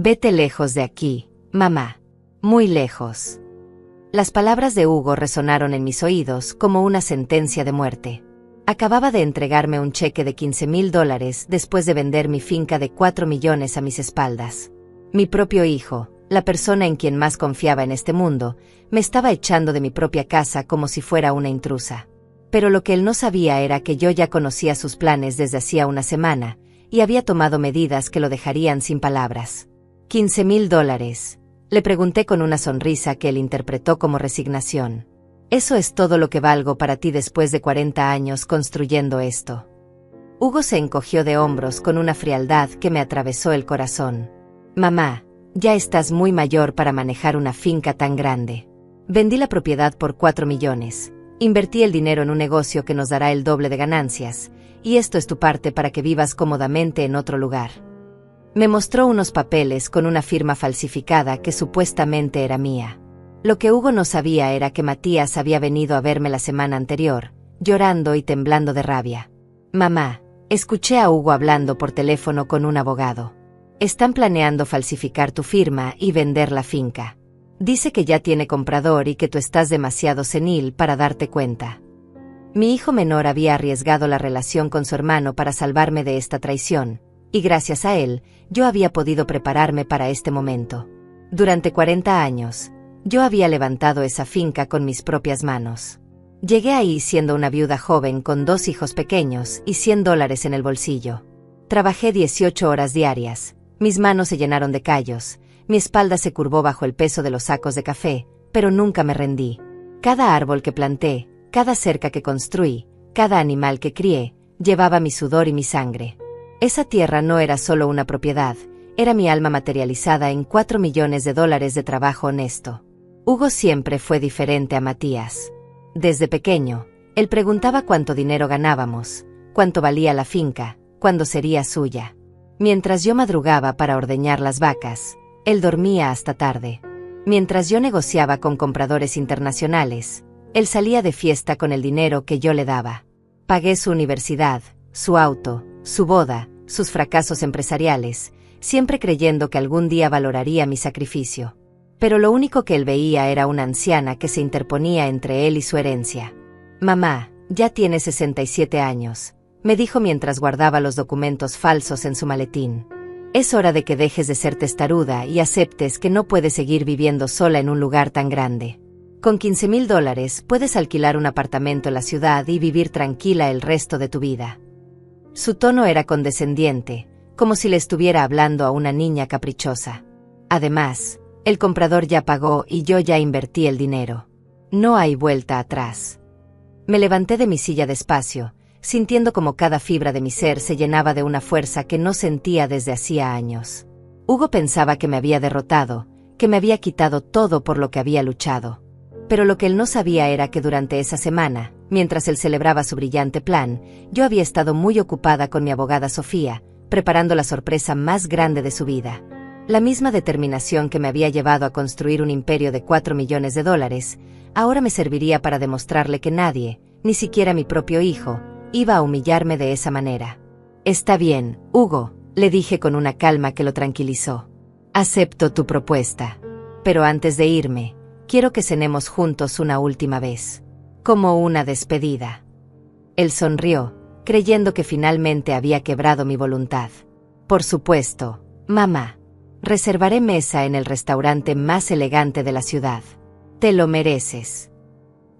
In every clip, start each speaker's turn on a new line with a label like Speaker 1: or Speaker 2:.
Speaker 1: Vete lejos de aquí, mamá. Muy lejos. Las palabras de Hugo resonaron en mis oídos como una sentencia de muerte. Acababa de entregarme un cheque de $15,000 después de vender mi finca de 4 millones a mis espaldas. Mi propio hijo, la persona en quien más confiaba en este mundo, me estaba echando de mi propia casa como si fuera una intrusa. Pero lo que él no sabía era que yo ya conocía sus planes desde hacía una semana, y había tomado medidas que lo dejarían sin palabras. $15,000. Le pregunté con una sonrisa que él interpretó como resignación. ¿Eso es todo lo que valgo para ti después de 40 años construyendo esto? Hugo se encogió de hombros con una frialdad que me atravesó el corazón. Mamá, ya estás muy mayor para manejar una finca tan grande. Vendí la propiedad por 4 millones. Invertí el dinero en un negocio que nos dará el doble de ganancias, y esto es tu parte para que vivas cómodamente en otro lugar. Me mostró unos papeles con una firma falsificada que supuestamente era mía. Lo que Hugo no sabía era que Matías había venido a verme la semana anterior, llorando y temblando de rabia. Mamá, escuché a Hugo hablando por teléfono con un abogado. Están planeando falsificar tu firma y vender la finca. Dice que ya tiene comprador y que tú estás demasiado senil para darte cuenta. Mi hijo menor había arriesgado la relación con su hermano para salvarme de esta traición, y gracias a él, yo había podido prepararme para este momento. Durante 40 años, yo había levantado esa finca con mis propias manos. Llegué ahí siendo una viuda joven con 2 hijos pequeños y $100 en el bolsillo. Trabajé 18 horas diarias, mis manos se llenaron de callos, mi espalda se curvó bajo el peso de los sacos de café, pero nunca me rendí. Cada árbol que planté, cada cerca que construí, cada animal que crié, llevaba mi sudor y mi sangre. Esa tierra no era solo una propiedad, era mi alma materializada en $4 millones de trabajo honesto. Hugo siempre fue diferente a Matías. Desde pequeño, él preguntaba cuánto dinero ganábamos, cuánto valía la finca, cuándo sería suya. Mientras yo madrugaba para ordeñar las vacas, él dormía hasta tarde. Mientras yo negociaba con compradores internacionales, él salía de fiesta con el dinero que yo le daba. Pagué su universidad, su auto, su boda, sus fracasos empresariales, siempre creyendo que algún día valoraría mi sacrificio. Pero lo único que él veía era una anciana que se interponía entre él y su herencia. Mamá, ya tiene 67 años, me dijo mientras guardaba los documentos falsos en su maletín. Es hora de que dejes de ser testaruda y aceptes que no puedes seguir viviendo sola en un lugar tan grande. Con $15,000 puedes alquilar un apartamento en la ciudad y vivir tranquila el resto de tu vida. Su tono era condescendiente, como si le estuviera hablando a una niña caprichosa. Además, el comprador ya pagó y yo ya invertí el dinero. No hay vuelta atrás. Me levanté de mi silla despacio, sintiendo como cada fibra de mi ser se llenaba de una fuerza que no sentía desde hacía años. Hugo pensaba que me había derrotado, que me había quitado todo por lo que había luchado. Pero lo que él no sabía era que durante esa semana, mientras él celebraba su brillante plan, yo había estado muy ocupada con mi abogada Sofía, preparando la sorpresa más grande de su vida. La misma determinación que me había llevado a construir un imperio de $4 millones, ahora me serviría para demostrarle que nadie, ni siquiera mi propio hijo, iba a humillarme de esa manera. Está bien, Hugo, le dije con una calma que lo tranquilizó. Acepto tu propuesta. Pero antes de irme, quiero que cenemos juntos una última vez. Como una despedida. Él sonrió, creyendo que finalmente había quebrado mi voluntad. Por supuesto, mamá. Reservaré mesa en el restaurante más elegante de la ciudad. Te lo mereces.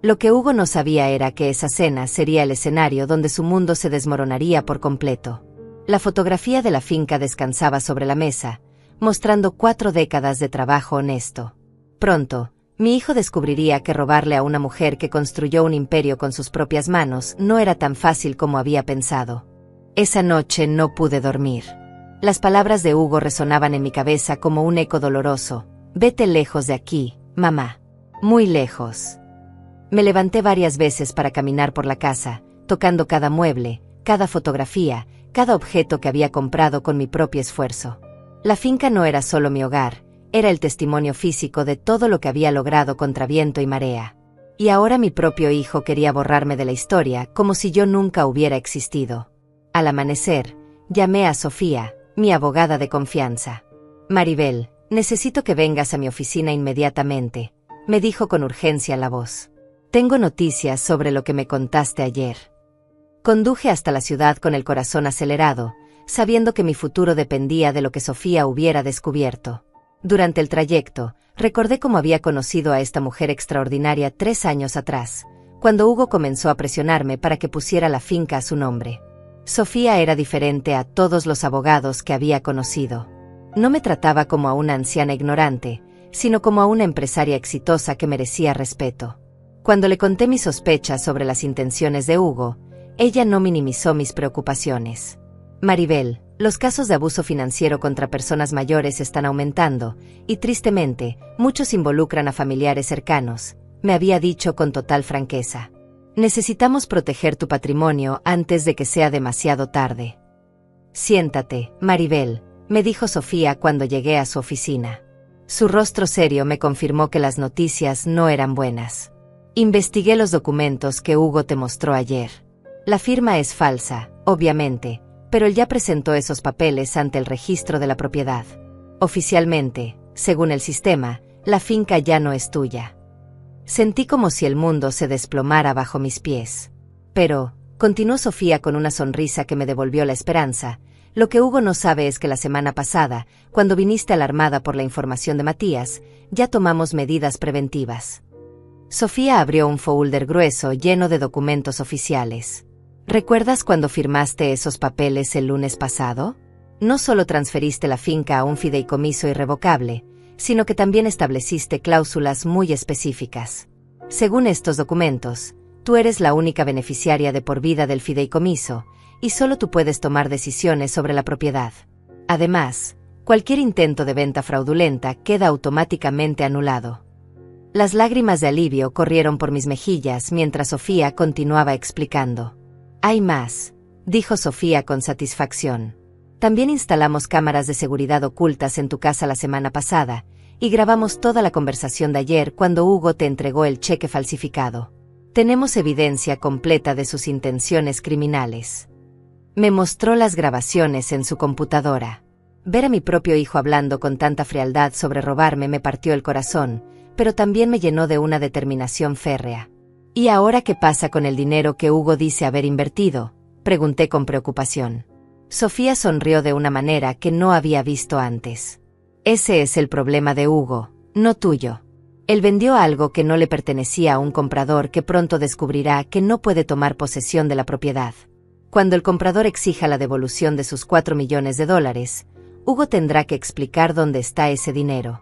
Speaker 1: Lo que Hugo no sabía era que esa cena sería el escenario donde su mundo se desmoronaría por completo. La fotografía de la finca descansaba sobre la mesa, mostrando 4 décadas de trabajo honesto. Pronto, mi hijo descubriría que robarle a una mujer que construyó un imperio con sus propias manos no era tan fácil como había pensado. Esa noche no pude dormir. Las palabras de Hugo resonaban en mi cabeza como un eco doloroso. Vete lejos de aquí, mamá. Muy lejos. Me levanté varias veces para caminar por la casa, tocando cada mueble, cada fotografía, cada objeto que había comprado con mi propio esfuerzo. La finca no era solo mi hogar, era el testimonio físico de todo lo que había logrado contra viento y marea. Y ahora mi propio hijo quería borrarme de la historia como si yo nunca hubiera existido. Al amanecer, llamé a Sofía, mi abogada de confianza. Maribel, necesito que vengas a mi oficina inmediatamente, me dijo con urgencia la voz. Tengo noticias sobre lo que me contaste ayer. Conduje hasta la ciudad con el corazón acelerado, sabiendo que mi futuro dependía de lo que Sofía hubiera descubierto. Durante el trayecto, recordé cómo había conocido a esta mujer extraordinaria 3 años atrás, cuando Hugo comenzó a presionarme para que pusiera la finca a su nombre. Sofía era diferente a todos los abogados que había conocido. No me trataba como a una anciana ignorante, sino como a una empresaria exitosa que merecía respeto. Cuando le conté mis sospechas sobre las intenciones de Hugo, ella no minimizó mis preocupaciones. Maribel, los casos de abuso financiero contra personas mayores están aumentando, y tristemente, muchos involucran a familiares cercanos, me había dicho con total franqueza. Necesitamos proteger tu patrimonio antes de que sea demasiado tarde. Siéntate, Maribel, me dijo Sofía cuando llegué a su oficina. Su rostro serio me confirmó que las noticias no eran buenas. Investigué los documentos que Hugo te mostró ayer. La firma es falsa, obviamente, pero él ya presentó esos papeles ante el registro de la propiedad. Oficialmente, según el sistema, la finca ya no es tuya. Sentí como si el mundo se desplomara bajo mis pies. Pero, continuó Sofía con una sonrisa que me devolvió la esperanza, lo que Hugo no sabe es que la semana pasada, cuando viniste alarmada por la información de Matías, ya tomamos medidas preventivas. Sofía abrió un folder grueso lleno de documentos oficiales. ¿Recuerdas cuando firmaste esos papeles el lunes pasado? No solo transferiste la finca a un fideicomiso irrevocable, sino que también estableciste cláusulas muy específicas. Según estos documentos, tú eres la única beneficiaria de por vida del fideicomiso, y solo tú puedes tomar decisiones sobre la propiedad. Además, cualquier intento de venta fraudulenta queda automáticamente anulado. Las lágrimas de alivio corrieron por mis mejillas mientras Sofía continuaba explicando. Hay más, dijo Sofía con satisfacción. También instalamos cámaras de seguridad ocultas en tu casa la semana pasada, y grabamos toda la conversación de ayer cuando Hugo te entregó el cheque falsificado. Tenemos evidencia completa de sus intenciones criminales. Me mostró las grabaciones en su computadora. Ver a mi propio hijo hablando con tanta frialdad sobre robarme me partió el corazón, pero también me llenó de una determinación férrea. ¿Y ahora qué pasa con el dinero que Hugo dice haber invertido?, pregunté con preocupación. Sofía sonrió de una manera que no había visto antes. Ese es el problema de Hugo, no tuyo. Él vendió algo que no le pertenecía a un comprador que pronto descubrirá que no puede tomar posesión de la propiedad. Cuando el comprador exija la devolución de sus $4 millones, Hugo tendrá que explicar dónde está ese dinero.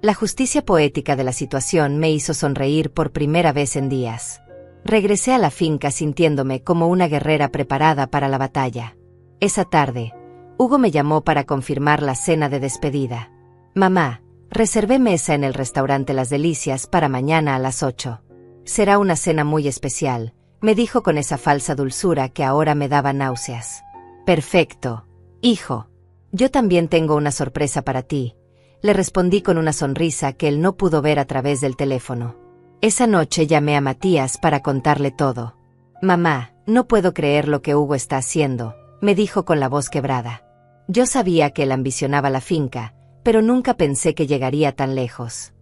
Speaker 1: La justicia poética de la situación me hizo sonreír por primera vez en días. Regresé a la finca sintiéndome como una guerrera preparada para la batalla. Esa tarde, Hugo me llamó para confirmar la cena de despedida. Mamá, reservé mesa en el restaurante Las Delicias para mañana a las 8. Será una cena muy especial, me dijo con esa falsa dulzura que ahora me daba náuseas. Perfecto, hijo. Yo también tengo una sorpresa para ti, le respondí con una sonrisa que él no pudo ver a través del teléfono. Esa noche llamé a Matías para contarle todo. Mamá, no puedo creer lo que Hugo está haciendo, me dijo con la voz quebrada. Yo sabía que él ambicionaba la finca, pero nunca pensé que llegaría tan lejos.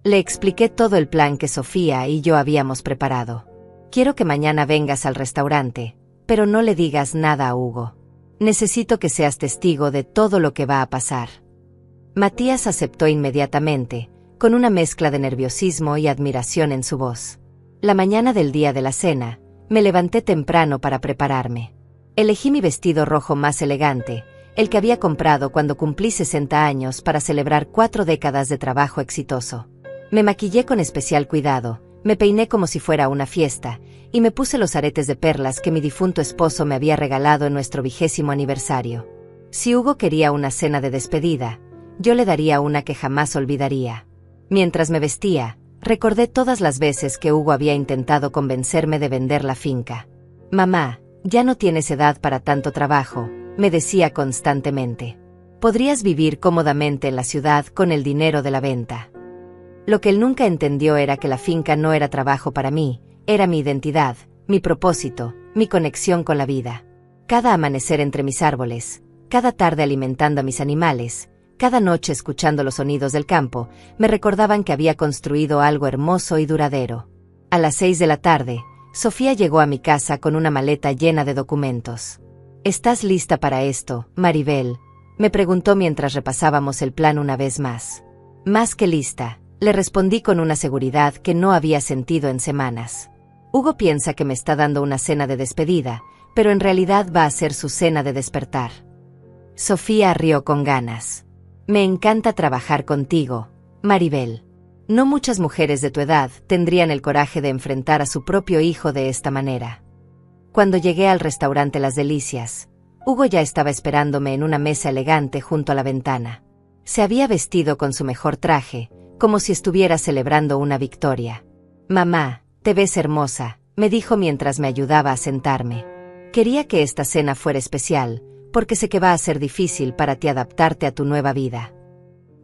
Speaker 1: Le expliqué todo el plan que Sofía y yo habíamos preparado. Quiero que mañana vengas al restaurante, pero no le digas nada a Hugo. Necesito que seas testigo de todo lo que va a pasar. Matías aceptó inmediatamente, con una mezcla de nerviosismo y admiración en su voz. La mañana del día de la cena, me levanté temprano para prepararme. Elegí mi vestido rojo más elegante, el que había comprado cuando cumplí 60 años para celebrar 4 décadas de trabajo exitoso. Me maquillé con especial cuidado, me peiné como si fuera una fiesta, y me puse los aretes de perlas que mi difunto esposo me había regalado en nuestro 20º aniversario. Si Hugo quería una cena de despedida, yo le daría una que jamás olvidaría. Mientras me vestía, recordé todas las veces que Hugo había intentado convencerme de vender la finca. Mamá, ya no tienes edad para tanto trabajo, me decía constantemente. Podrías vivir cómodamente en la ciudad con el dinero de la venta. Lo que él nunca entendió era que la finca no era trabajo para mí, era mi identidad, mi propósito, mi conexión con la vida. Cada amanecer entre mis árboles, cada tarde alimentando a mis animales, Cada noche escuchando los sonidos del campo, me recordaban que había construido algo hermoso y duradero. A las 6 de la tarde, Sofía llegó a mi casa con una maleta llena de documentos. ¿Estás lista para esto, Maribel?, me preguntó mientras repasábamos el plan una vez más. Más que lista, le respondí con una seguridad que no había sentido en semanas. Hugo piensa que me está dando una cena de despedida, pero en realidad va a ser su cena de despertar. Sofía rió con ganas. Me encanta trabajar contigo, Maribel. No muchas mujeres de tu edad tendrían el coraje de enfrentar a su propio hijo de esta manera. Cuando llegué al restaurante Las Delicias, Hugo ya estaba esperándome en una mesa elegante junto a la ventana. Se había vestido con su mejor traje, como si estuviera celebrando una victoria. Mamá, te ves hermosa, me dijo mientras me ayudaba a sentarme. Quería que esta cena fuera especial, porque sé que va a ser difícil para ti adaptarte a tu nueva vida.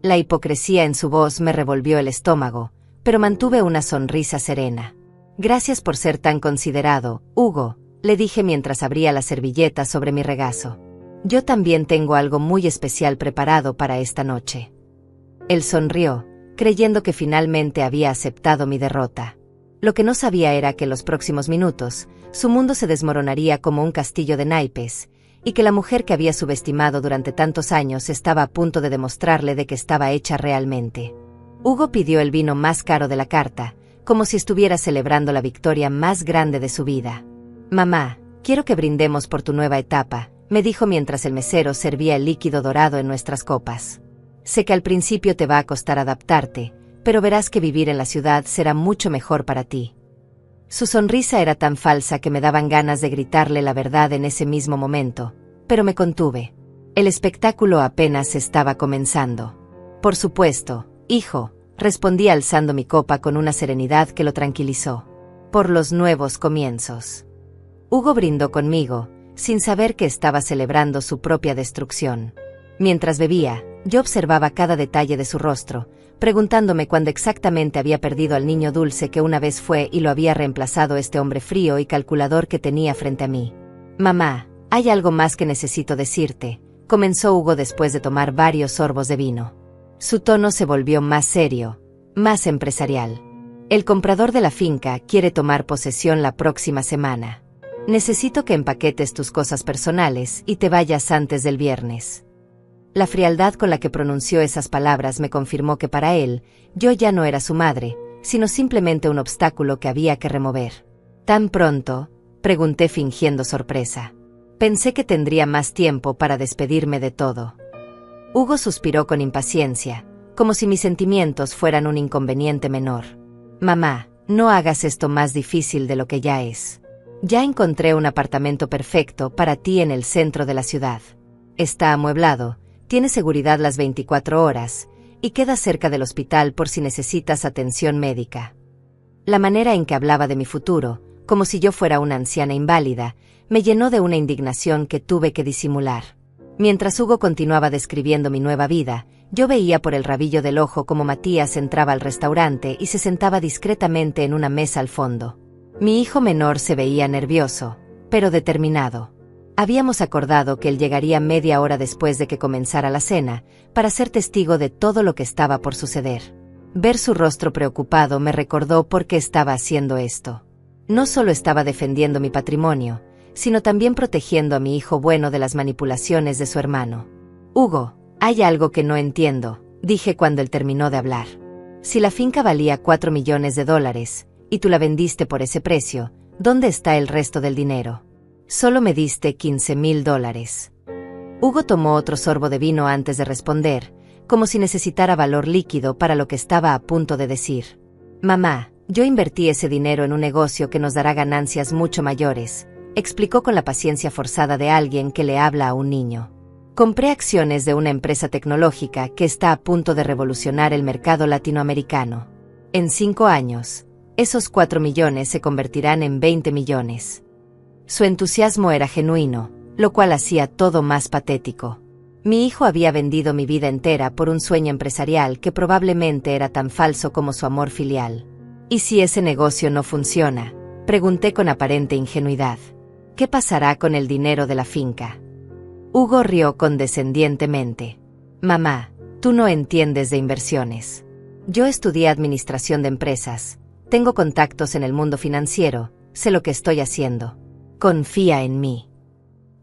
Speaker 1: La hipocresía en su voz me revolvió el estómago, pero mantuve una sonrisa serena. Gracias por ser tan considerado, Hugo, le dije mientras abría la servilleta sobre mi regazo. Yo también tengo algo muy especial preparado para esta noche. Él sonrió, creyendo que finalmente había aceptado mi derrota. Lo que no sabía era que en los próximos minutos, su mundo se desmoronaría como un castillo de naipes, y que la mujer que había subestimado durante tantos años estaba a punto de demostrarle de que estaba hecha realmente. Hugo pidió el vino más caro de la carta, como si estuviera celebrando la victoria más grande de su vida. Mamá, quiero que brindemos por tu nueva etapa, me dijo mientras el mesero servía el líquido dorado en nuestras copas. Sé que al principio te va a costar adaptarte, pero verás que vivir en la ciudad será mucho mejor para ti. Su sonrisa era tan falsa que me daban ganas de gritarle la verdad en ese mismo momento, pero me contuve. El espectáculo apenas estaba comenzando. Por supuesto, hijo, respondí alzando mi copa con una serenidad que lo tranquilizó. Por los nuevos comienzos. Hugo brindó conmigo, sin saber que estaba celebrando su propia destrucción. Mientras bebía, yo observaba cada detalle de su rostro, preguntándome cuándo exactamente había perdido al niño dulce que una vez fue y lo había reemplazado este hombre frío y calculador que tenía frente a mí. Mamá, hay algo más que necesito decirte, comenzó Hugo después de tomar varios sorbos de vino. Su tono se volvió más serio, más empresarial. El comprador de la finca quiere tomar posesión la próxima semana. Necesito que empaquetes tus cosas personales y te vayas antes del viernes. La frialdad con la que pronunció esas palabras me confirmó que para él, yo ya no era su madre, sino simplemente un obstáculo que había que remover. ¿Tan pronto?, pregunté fingiendo sorpresa. Pensé que tendría más tiempo para despedirme de todo. Hugo suspiró con impaciencia, como si mis sentimientos fueran un inconveniente menor. Mamá, no hagas esto más difícil de lo que ya es. Ya encontré un apartamento perfecto para ti en el centro de la ciudad. Está amueblado, tiene seguridad las 24 horas, y queda cerca del hospital por si necesitas atención médica. La manera en que hablaba de mi futuro, como si yo fuera una anciana inválida, me llenó de una indignación que tuve que disimular. Mientras Hugo continuaba describiendo mi nueva vida, yo veía por el rabillo del ojo cómo Matías entraba al restaurante y se sentaba discretamente en una mesa al fondo. Mi hijo menor se veía nervioso, pero determinado. Habíamos acordado que él llegaría media hora después de que comenzara la cena, para ser testigo de todo lo que estaba por suceder. Ver su rostro preocupado me recordó por qué estaba haciendo esto. No solo estaba defendiendo mi patrimonio, sino también protegiendo a mi hijo bueno de las manipulaciones de su hermano. Hugo, hay algo que no entiendo, dije cuando él terminó de hablar. Si la finca valía $4 millones, y tú la vendiste por ese precio, ¿dónde está el resto del dinero? Solo me diste $15,000. Hugo tomó otro sorbo de vino antes de responder, como si necesitara valor líquido para lo que estaba a punto de decir. Mamá, yo invertí ese dinero en un negocio que nos dará ganancias mucho mayores, explicó con la paciencia forzada de alguien que le habla a un niño. Compré acciones de una empresa tecnológica que está a punto de revolucionar el mercado latinoamericano. En 5 años, esos 4 millones se convertirán en 20 millones. Su entusiasmo era genuino, lo cual hacía todo más patético. Mi hijo había vendido mi vida entera por un sueño empresarial que probablemente era tan falso como su amor filial. ¿Y si ese negocio no funciona?, pregunté con aparente ingenuidad. ¿Qué pasará con el dinero de la finca? Hugo rió condescendientemente. Mamá, Tú no entiendes de inversiones. Yo estudié administración de empresas, tengo contactos en el mundo financiero, sé lo que estoy haciendo. Confía en mí.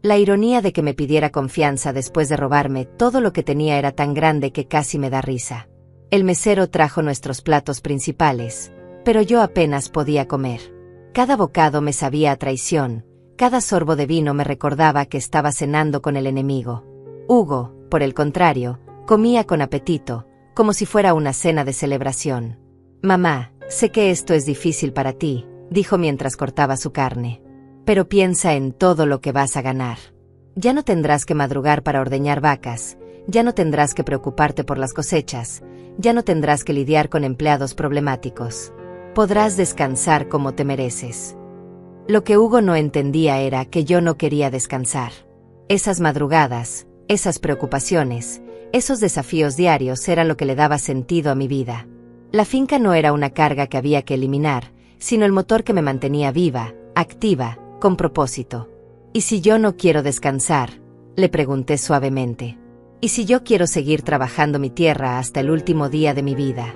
Speaker 1: La ironía de que me pidiera confianza después de robarme todo lo que tenía era tan grande que casi me da risa. El mesero trajo nuestros platos principales, pero yo apenas podía comer. Cada bocado me sabía a traición, cada sorbo de vino me recordaba que estaba cenando con el enemigo. Hugo, por el contrario, comía con apetito, como si fuera una cena de celebración. Mamá, sé que esto es difícil para ti, dijo mientras cortaba su carne. Pero piensa en todo lo que vas a ganar. Ya no tendrás que madrugar para ordeñar vacas, ya no tendrás que preocuparte por las cosechas, ya no tendrás que lidiar con empleados problemáticos. Podrás descansar como te mereces. Lo que Hugo no entendía era que yo no quería descansar. Esas madrugadas, esas preocupaciones, esos desafíos diarios eran lo que le daba sentido a mi vida. La finca no era una carga que había que eliminar, sino el motor que me mantenía viva, activa, con propósito. ¿Y si yo no quiero descansar?, le pregunté suavemente. ¿Y si yo quiero seguir trabajando mi tierra hasta el último día de mi vida?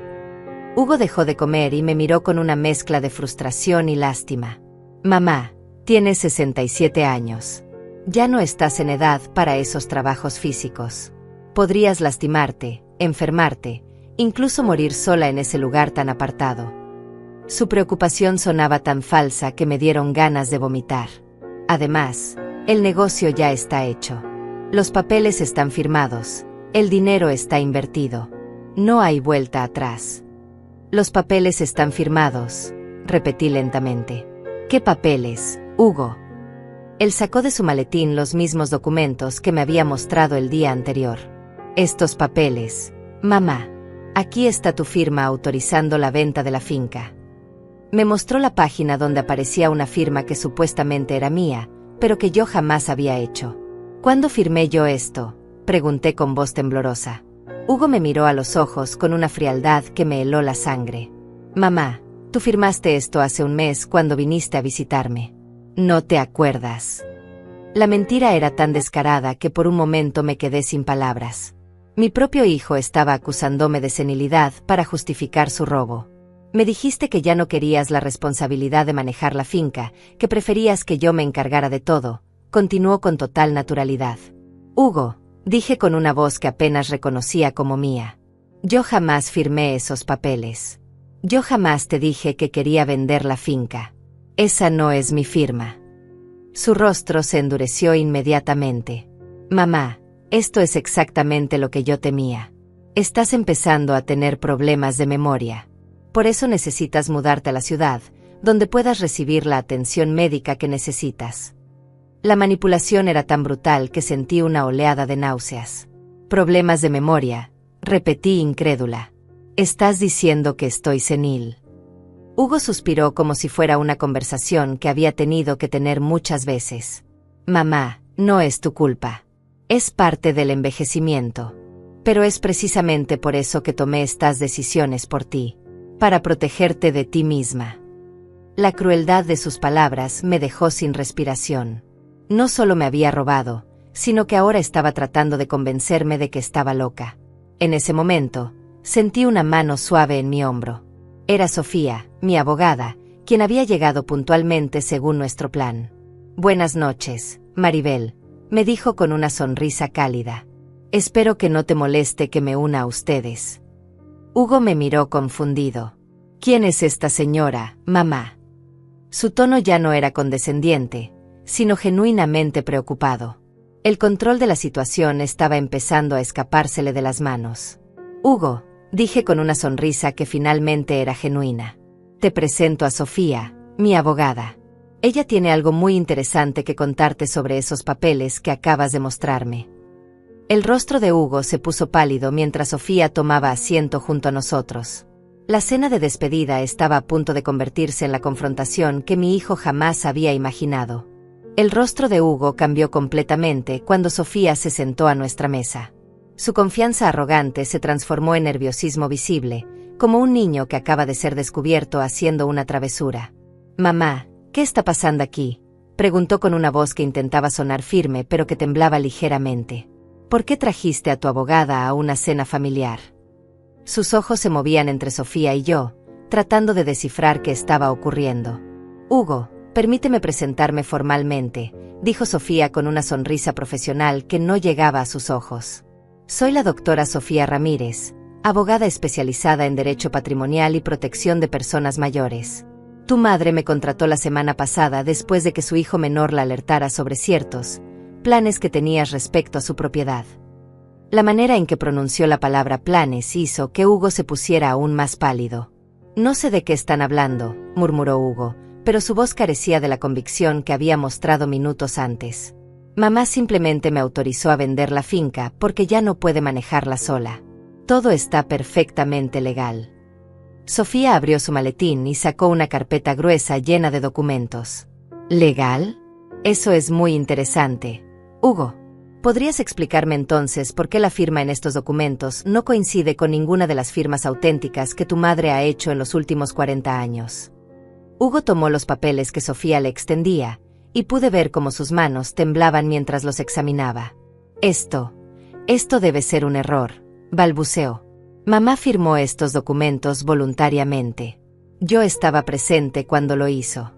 Speaker 1: Hugo dejó de comer y me miró con una mezcla de frustración y lástima. Mamá, tienes 67 años. Ya no estás en edad para esos trabajos físicos. Podrías lastimarte, enfermarte, incluso morir sola en ese lugar tan apartado. Su preocupación sonaba tan falsa que me dieron ganas de vomitar. Además, el negocio ya está hecho. Los papeles están firmados, el dinero está invertido. No hay vuelta atrás. Los papeles están firmados, repetí lentamente. ¿Qué papeles, Hugo? Él sacó de su maletín los mismos documentos que me había mostrado el día anterior. Estos papeles, mamá. Aquí está tu firma autorizando la venta de la finca. Me mostró la página donde aparecía una firma que supuestamente era mía, pero que yo jamás había hecho. ¿Cuándo firmé yo esto?, pregunté con voz temblorosa. Hugo me miró a los ojos con una frialdad que me heló la sangre. Mamá, tú firmaste esto hace un mes cuando viniste a visitarme. ¿No te acuerdas? La mentira era tan descarada que por un momento me quedé sin palabras. Mi propio hijo estaba acusándome de senilidad para justificar su robo. Me dijiste que ya no querías la responsabilidad de manejar la finca, que preferías que yo me encargara de todo, continuó con total naturalidad. Hugo, dije con una voz que apenas reconocía como mía. Yo jamás firmé esos papeles. Yo jamás te dije que quería vender la finca. Esa no es mi firma. Su rostro se endureció inmediatamente. Mamá, esto es exactamente lo que yo temía. Estás empezando a tener problemas de memoria. Por eso necesitas mudarte a la ciudad, donde puedas recibir la atención médica que necesitas. La manipulación era tan brutal que sentí una oleada de náuseas. Problemas de memoria, repetí incrédula. Estás diciendo que estoy senil. Hugo suspiró como si fuera una conversación que había tenido que tener muchas veces. Mamá, no es tu culpa. Es parte del envejecimiento. Pero es precisamente por eso que tomé estas decisiones por ti. Para protegerte de ti misma. La crueldad de sus palabras me dejó sin respiración. No solo me había robado, sino que ahora estaba tratando de convencerme de que estaba loca. En ese momento, sentí una mano suave en mi hombro. Era Sofía, mi abogada, quien había llegado puntualmente según nuestro plan. Buenas noches, Maribel, me dijo con una sonrisa cálida. Espero que no te moleste que me una a ustedes. Hugo me miró confundido. ¿Quién es esta señora, mamá? Su tono ya no era condescendiente, sino genuinamente preocupado. El control de la situación estaba empezando a escapársele de las manos. Hugo, dije con una sonrisa que finalmente era genuina. Te presento a Sofía, mi abogada. Ella tiene algo muy interesante que contarte sobre esos papeles que acabas de mostrarme. El rostro de Hugo se puso pálido mientras Sofía tomaba asiento junto a nosotros. La cena de despedida estaba a punto de convertirse en la confrontación que mi hijo jamás había imaginado. El rostro de Hugo cambió completamente cuando Sofía se sentó a nuestra mesa. Su confianza arrogante se transformó en nerviosismo visible, como un niño que acaba de ser descubierto haciendo una travesura. Mamá, ¿qué está pasando aquí?, preguntó con una voz que intentaba sonar firme pero que temblaba ligeramente. ¿Por qué trajiste a tu abogada a una cena familiar? Sus ojos se movían entre Sofía y yo, tratando de descifrar qué estaba ocurriendo. Hugo, permíteme presentarme formalmente, dijo Sofía con una sonrisa profesional que no llegaba a sus ojos. Soy la doctora Sofía Ramírez, abogada especializada en Derecho Patrimonial y Protección de Personas Mayores. Tu madre me contrató la semana pasada después de que su hijo menor la alertara sobre ciertos planes que tenías respecto a su propiedad. La manera en que pronunció la palabra planes hizo que Hugo se pusiera aún más pálido. No sé de qué están hablando, murmuró Hugo, pero su voz carecía de la convicción que había mostrado minutos antes. Mamá simplemente me autorizó a vender la finca porque ya no puede manejarla sola. Todo está perfectamente legal. Sofía abrió su maletín y sacó una carpeta gruesa llena de documentos. ¿Legal? Eso es muy interesante. Hugo, ¿podrías explicarme entonces por qué la firma en estos documentos no coincide con ninguna de las firmas auténticas que tu madre ha hecho en los últimos 40 años? Hugo tomó los papeles que Sofía le extendía, y pude ver cómo sus manos temblaban mientras los examinaba. Esto debe ser un error, balbuceó. Mamá firmó estos documentos voluntariamente. Yo estaba presente cuando lo hizo.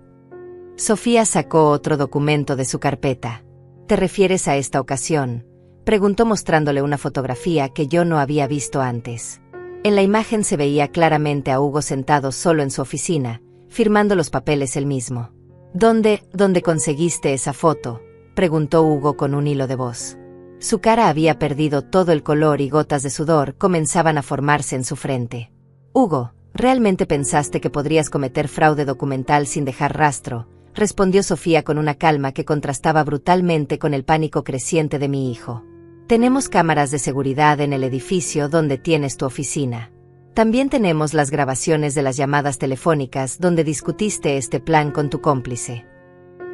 Speaker 1: Sofía sacó otro documento de su carpeta. ¿Te refieres a esta ocasión?, preguntó mostrándole una fotografía que yo no había visto antes. En la imagen se veía claramente a Hugo sentado solo en su oficina, firmando los papeles él mismo. ¿Dónde conseguiste esa foto?, preguntó Hugo con un hilo de voz. Su cara había perdido todo el color y gotas de sudor comenzaban a formarse en su frente. Hugo, ¿realmente pensaste que podrías cometer fraude documental sin dejar rastro?, respondió Sofía con una calma que contrastaba brutalmente con el pánico creciente de mi hijo. Tenemos cámaras de seguridad en el edificio donde tienes tu oficina. También tenemos las grabaciones de las llamadas telefónicas donde discutiste este plan con tu cómplice.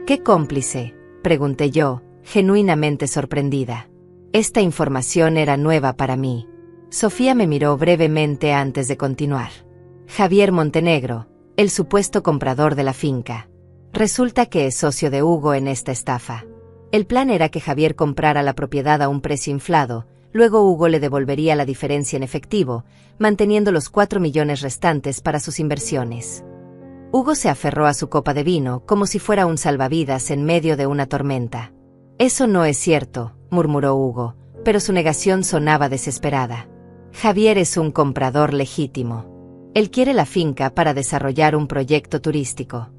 Speaker 1: ¿Qué cómplice?, pregunté yo, genuinamente sorprendida. Esta información era nueva para mí. Sofía me miró brevemente antes de continuar. Javier Montenegro, el supuesto comprador de la finca. Resulta que es socio de Hugo en esta estafa. El plan era que Javier comprara la propiedad a un precio inflado, luego Hugo le devolvería la diferencia en efectivo, manteniendo los 4 millones restantes para sus inversiones. Hugo se aferró a su copa de vino como si fuera un salvavidas en medio de una tormenta. Eso no es cierto, murmuró Hugo, pero su negación sonaba desesperada. Javier es un comprador legítimo. Él quiere la finca para desarrollar un proyecto turístico.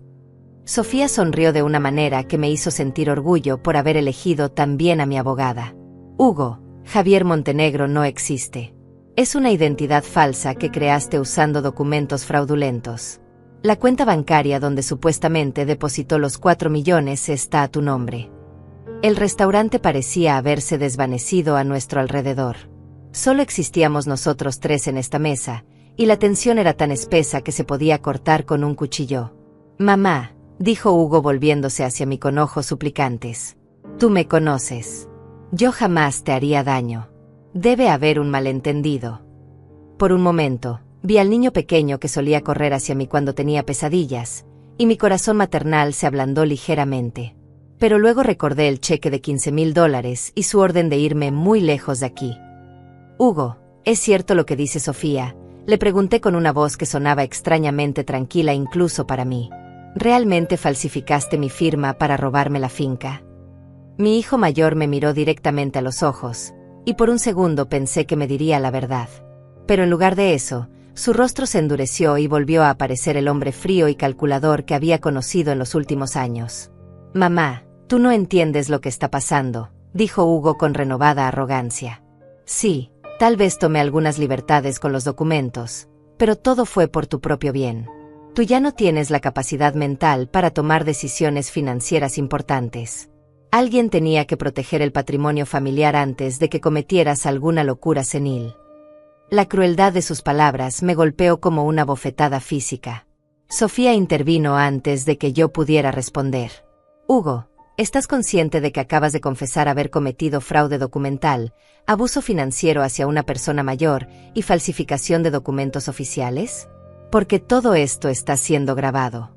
Speaker 1: Sofía sonrió de una manera que me hizo sentir orgullo por haber elegido tan bien a mi abogada. Hugo, Javier Montenegro no existe. Es una identidad falsa que creaste usando documentos fraudulentos. La cuenta bancaria donde supuestamente depositó los 4 millones está a tu nombre. El restaurante parecía haberse desvanecido a nuestro alrededor. Solo existíamos nosotros 3 en esta mesa, y la tensión era tan espesa que se podía cortar con un cuchillo. Mamá, dijo Hugo volviéndose hacia mí con ojos suplicantes. Tú me conoces. Yo jamás te haría daño. Debe haber un malentendido. Por un momento, vi al niño pequeño que solía correr hacia mí cuando tenía pesadillas, y mi corazón maternal se ablandó ligeramente. Pero luego recordé el cheque de $15,000 y su orden de irme muy lejos de aquí. Hugo, ¿es cierto lo que dice Sofía?, le pregunté con una voz que sonaba extrañamente tranquila incluso para mí. ¿Realmente falsificaste mi firma para robarme la finca? Mi hijo mayor me miró directamente a los ojos, y por un segundo pensé que me diría la verdad. Pero en lugar de eso, su rostro se endureció y volvió a aparecer el hombre frío y calculador que había conocido en los últimos años. Mamá, tú no entiendes lo que está pasando, dijo Hugo con renovada arrogancia. Sí, tal vez tomé algunas libertades con los documentos, pero todo fue por tu propio bien. Tú ya no tienes la capacidad mental para tomar decisiones financieras importantes. Alguien tenía que proteger el patrimonio familiar antes de que cometieras alguna locura senil. La crueldad de sus palabras me golpeó como una bofetada física. Sofía intervino antes de que yo pudiera responder. Hugo, ¿estás consciente de que acabas de confesar haber cometido fraude documental, abuso financiero hacia una persona mayor y falsificación de documentos oficiales? Porque todo esto está siendo grabado.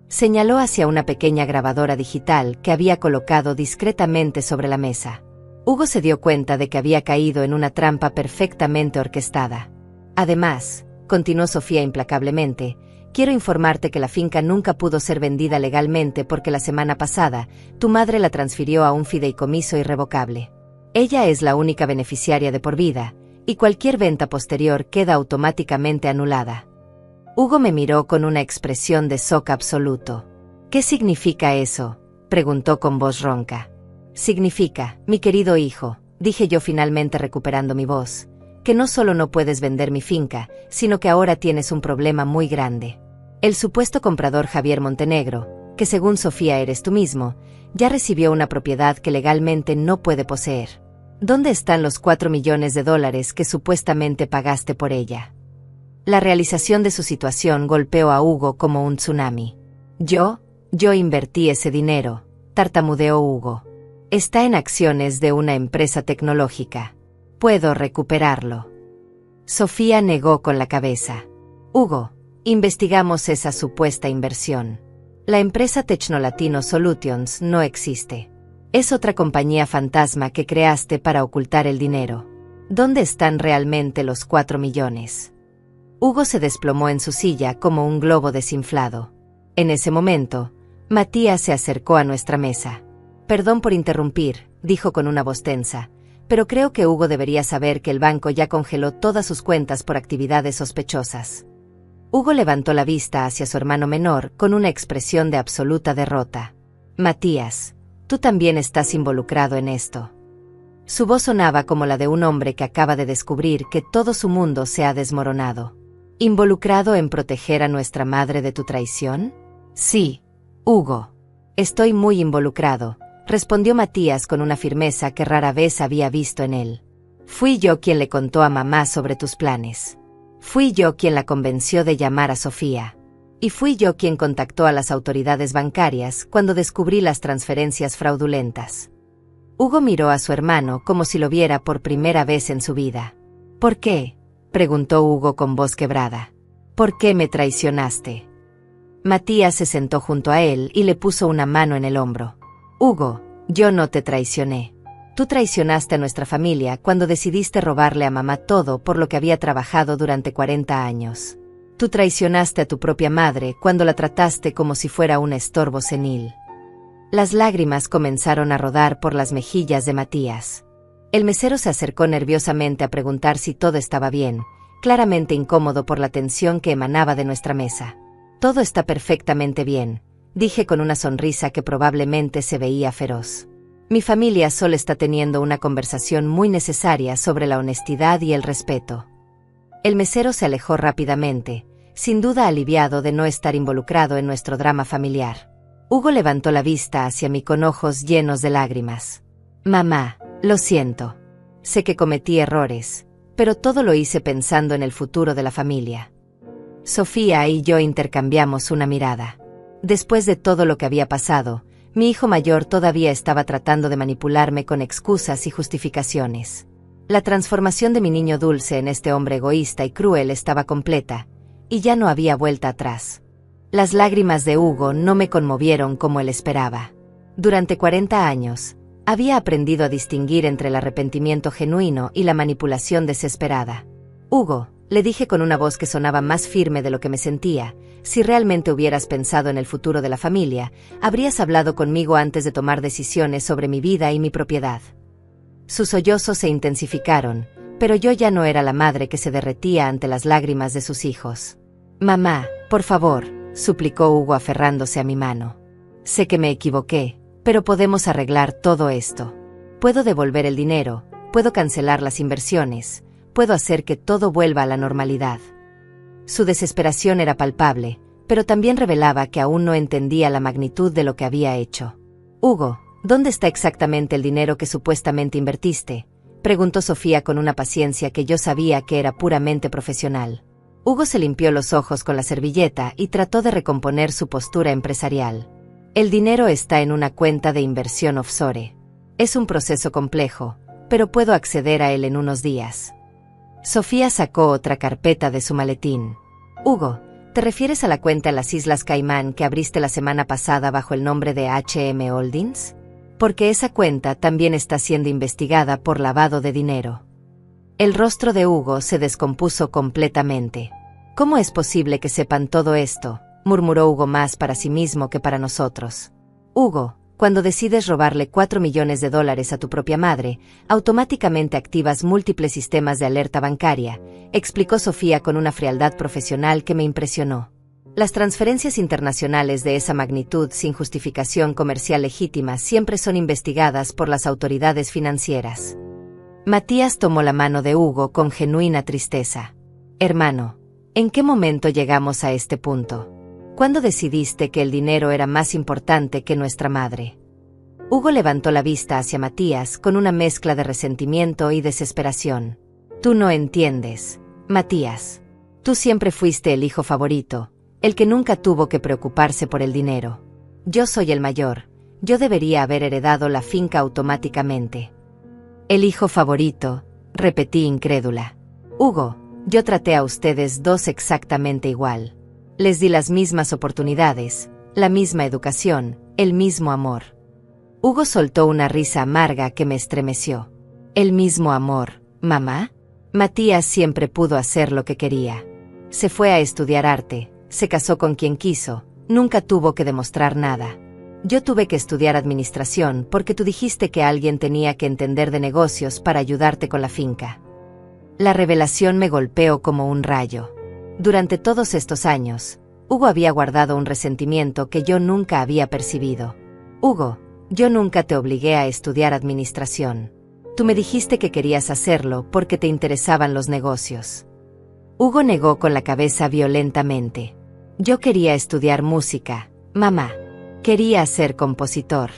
Speaker 1: Señaló hacia una pequeña grabadora digital que había colocado discretamente sobre la mesa. Hugo se dio cuenta de que había caído en una trampa perfectamente orquestada. Además, continuó Sofía implacablemente, quiero informarte que la finca nunca pudo ser vendida legalmente porque la semana pasada, tu madre la transfirió a un fideicomiso irrevocable. Ella es la única beneficiaria de por vida, y cualquier venta posterior queda automáticamente anulada. Hugo me miró con una expresión de shock absoluto. ¿Qué significa eso?, preguntó con voz ronca. Significa, mi querido hijo, dije yo finalmente recuperando mi voz, que no solo no puedes vender mi finca, sino que ahora tienes un problema muy grande. El supuesto comprador Javier Montenegro, que según Sofía eres tú mismo, ya recibió una propiedad que legalmente no puede poseer. ¿Dónde están los 4 millones de dólares que supuestamente pagaste por ella? La realización de su situación golpeó a Hugo como un tsunami. Yo invertí ese dinero, tartamudeó Hugo. Está en acciones de una empresa tecnológica. Puedo recuperarlo. Sofía negó con la cabeza. Hugo, investigamos esa supuesta inversión. La empresa Technolatino Solutions no existe. Es otra compañía fantasma que creaste para ocultar el dinero. ¿Dónde están realmente los 4 millones? Hugo se desplomó en su silla como un globo desinflado. En ese momento, Matías se acercó a nuestra mesa. Perdón por interrumpir, dijo con una voz tensa, pero creo que Hugo debería saber que el banco ya congeló todas sus cuentas por actividades sospechosas. Hugo levantó la vista hacia su hermano menor con una expresión de absoluta derrota. Matías, tú también estás involucrado en esto. Su voz sonaba como la de un hombre que acaba de descubrir que todo su mundo se ha desmoronado. ¿Involucrado en proteger a nuestra madre de tu traición? Sí, Hugo. Estoy muy involucrado, respondió Matías con una firmeza que rara vez había visto en él. Fui yo quien le contó a mamá sobre tus planes. Fui yo quien la convenció de llamar a Sofía. Y fui yo quien contactó a las autoridades bancarias cuando descubrí las transferencias fraudulentas. Hugo miró a su hermano como si lo viera por primera vez en su vida. ¿Por qué?, preguntó Hugo con voz quebrada. ¿Por qué me traicionaste? Matías se sentó junto a él y le puso una mano en el hombro. Hugo, yo no te traicioné. Tú traicionaste a nuestra familia cuando decidiste robarle a mamá todo por lo que había trabajado durante 40 años. Tú traicionaste a tu propia madre cuando la trataste como si fuera un estorbo senil. Las lágrimas comenzaron a rodar por las mejillas de Matías. El mesero se acercó nerviosamente a preguntar si todo estaba bien, claramente incómodo por la tensión que emanaba de nuestra mesa. Todo está perfectamente bien, dije con una sonrisa que probablemente se veía feroz. Mi familia solo está teniendo una conversación muy necesaria sobre la honestidad y el respeto. El mesero se alejó rápidamente, sin duda aliviado de no estar involucrado en nuestro drama familiar. Hugo levantó la vista hacia mí con ojos llenos de lágrimas. Mamá, lo siento. Sé que cometí errores, pero todo lo hice pensando en el futuro de la familia. Sofía y yo intercambiamos una mirada. Después de todo lo que había pasado, mi hijo mayor todavía estaba tratando de manipularme con excusas y justificaciones. La transformación de mi niño dulce en este hombre egoísta y cruel estaba completa, y ya no había vuelta atrás. Las lágrimas de Hugo no me conmovieron como él esperaba. Durante 40 años, había aprendido a distinguir entre el arrepentimiento genuino y la manipulación desesperada. Hugo, le dije con una voz que sonaba más firme de lo que me sentía, si realmente hubieras pensado en el futuro de la familia, habrías hablado conmigo antes de tomar decisiones sobre mi vida y mi propiedad. Sus sollozos se intensificaron, pero yo ya no era la madre que se derretía ante las lágrimas de sus hijos. Mamá, por favor, suplicó Hugo aferrándose a mi mano. Sé que me equivoqué, pero podemos arreglar todo esto. Puedo devolver el dinero, puedo cancelar las inversiones, puedo hacer que todo vuelva a la normalidad. Su desesperación era palpable, pero también revelaba que aún no entendía la magnitud de lo que había hecho. Hugo, ¿dónde está exactamente el dinero que supuestamente invertiste?, preguntó Sofía con una paciencia que yo sabía que era puramente profesional. Hugo se limpió los ojos con la servilleta y trató de recomponer su postura empresarial. El dinero está en una cuenta de inversión offshore. Es un proceso complejo, pero puedo acceder a él en unos días. Sofía sacó otra carpeta de su maletín. Hugo, ¿te refieres a la cuenta en las Islas Caimán que abriste la semana pasada bajo el nombre de HM Holdings? Porque esa cuenta también está siendo investigada por lavado de dinero. El rostro de Hugo se descompuso completamente. ¿Cómo es posible que sepan todo esto?, murmuró Hugo, más para sí mismo que para nosotros. Hugo, cuando decides robarle $4 millones a tu propia madre, automáticamente activas múltiples sistemas de alerta bancaria, explicó Sofía con una frialdad profesional que me impresionó. Las transferencias internacionales de esa magnitud sin justificación comercial legítima siempre son investigadas por las autoridades financieras. Matías tomó la mano de Hugo con genuina tristeza. Hermano, ¿en qué momento llegamos a este punto? ¿Cuándo decidiste que el dinero era más importante que nuestra madre? Hugo levantó la vista hacia Matías con una mezcla de resentimiento y desesperación. Tú no entiendes, Matías. Tú siempre fuiste el hijo favorito, el que nunca tuvo que preocuparse por el dinero. Yo soy el mayor, yo debería haber heredado la finca automáticamente. El hijo favorito, repetí incrédula. Hugo, yo traté a ustedes dos exactamente igual. Les di las mismas oportunidades, la misma educación, el mismo amor. Hugo soltó una risa amarga que me estremeció. ¿El mismo amor, mamá? Matías siempre pudo hacer lo que quería. Se fue a estudiar arte, se casó con quien quiso, nunca tuvo que demostrar nada. Yo tuve que estudiar administración porque tú dijiste que alguien tenía que entender de negocios para ayudarte con la finca. La revelación me golpeó como un rayo. Durante todos estos años, Hugo había guardado un resentimiento que yo nunca había percibido. Hugo, yo nunca te obligué a estudiar administración. Tú me dijiste que querías hacerlo porque te interesaban los negocios. Hugo negó con la cabeza violentamente. Yo quería estudiar música, mamá. Quería ser compositor.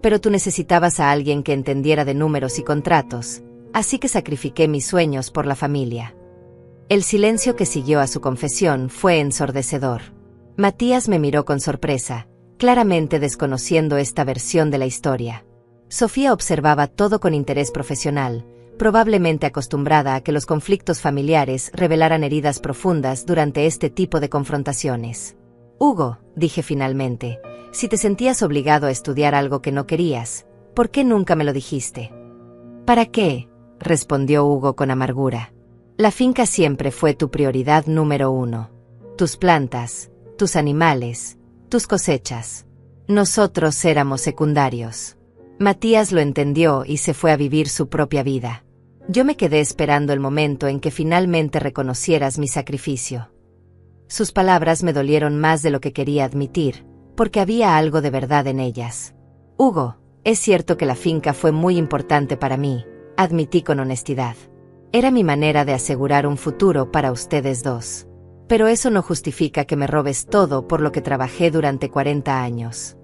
Speaker 1: Pero tú necesitabas a alguien que entendiera de números y contratos, así que sacrifiqué mis sueños por la familia. El silencio que siguió a su confesión fue ensordecedor. Matías me miró con sorpresa, claramente desconociendo esta versión de la historia. Sofía observaba todo con interés profesional, probablemente acostumbrada a que los conflictos familiares revelaran heridas profundas durante este tipo de confrontaciones. Hugo, dije finalmente, si te sentías obligado a estudiar algo que no querías, ¿por qué nunca me lo dijiste? ¿Para qué?, respondió Hugo con amargura. La finca siempre fue tu prioridad número 1. Tus plantas, tus animales, tus cosechas. Nosotros éramos secundarios. Matías lo entendió y se fue a vivir su propia vida. Yo me quedé esperando el momento en que finalmente reconocieras mi sacrificio. Sus palabras me dolieron más de lo que quería admitir, porque había algo de verdad en ellas. Hugo, es cierto que la finca fue muy importante para mí, admití con honestidad. Era mi manera de asegurar un futuro para ustedes dos. Pero eso no justifica que me robes todo por lo que trabajé durante 40 años.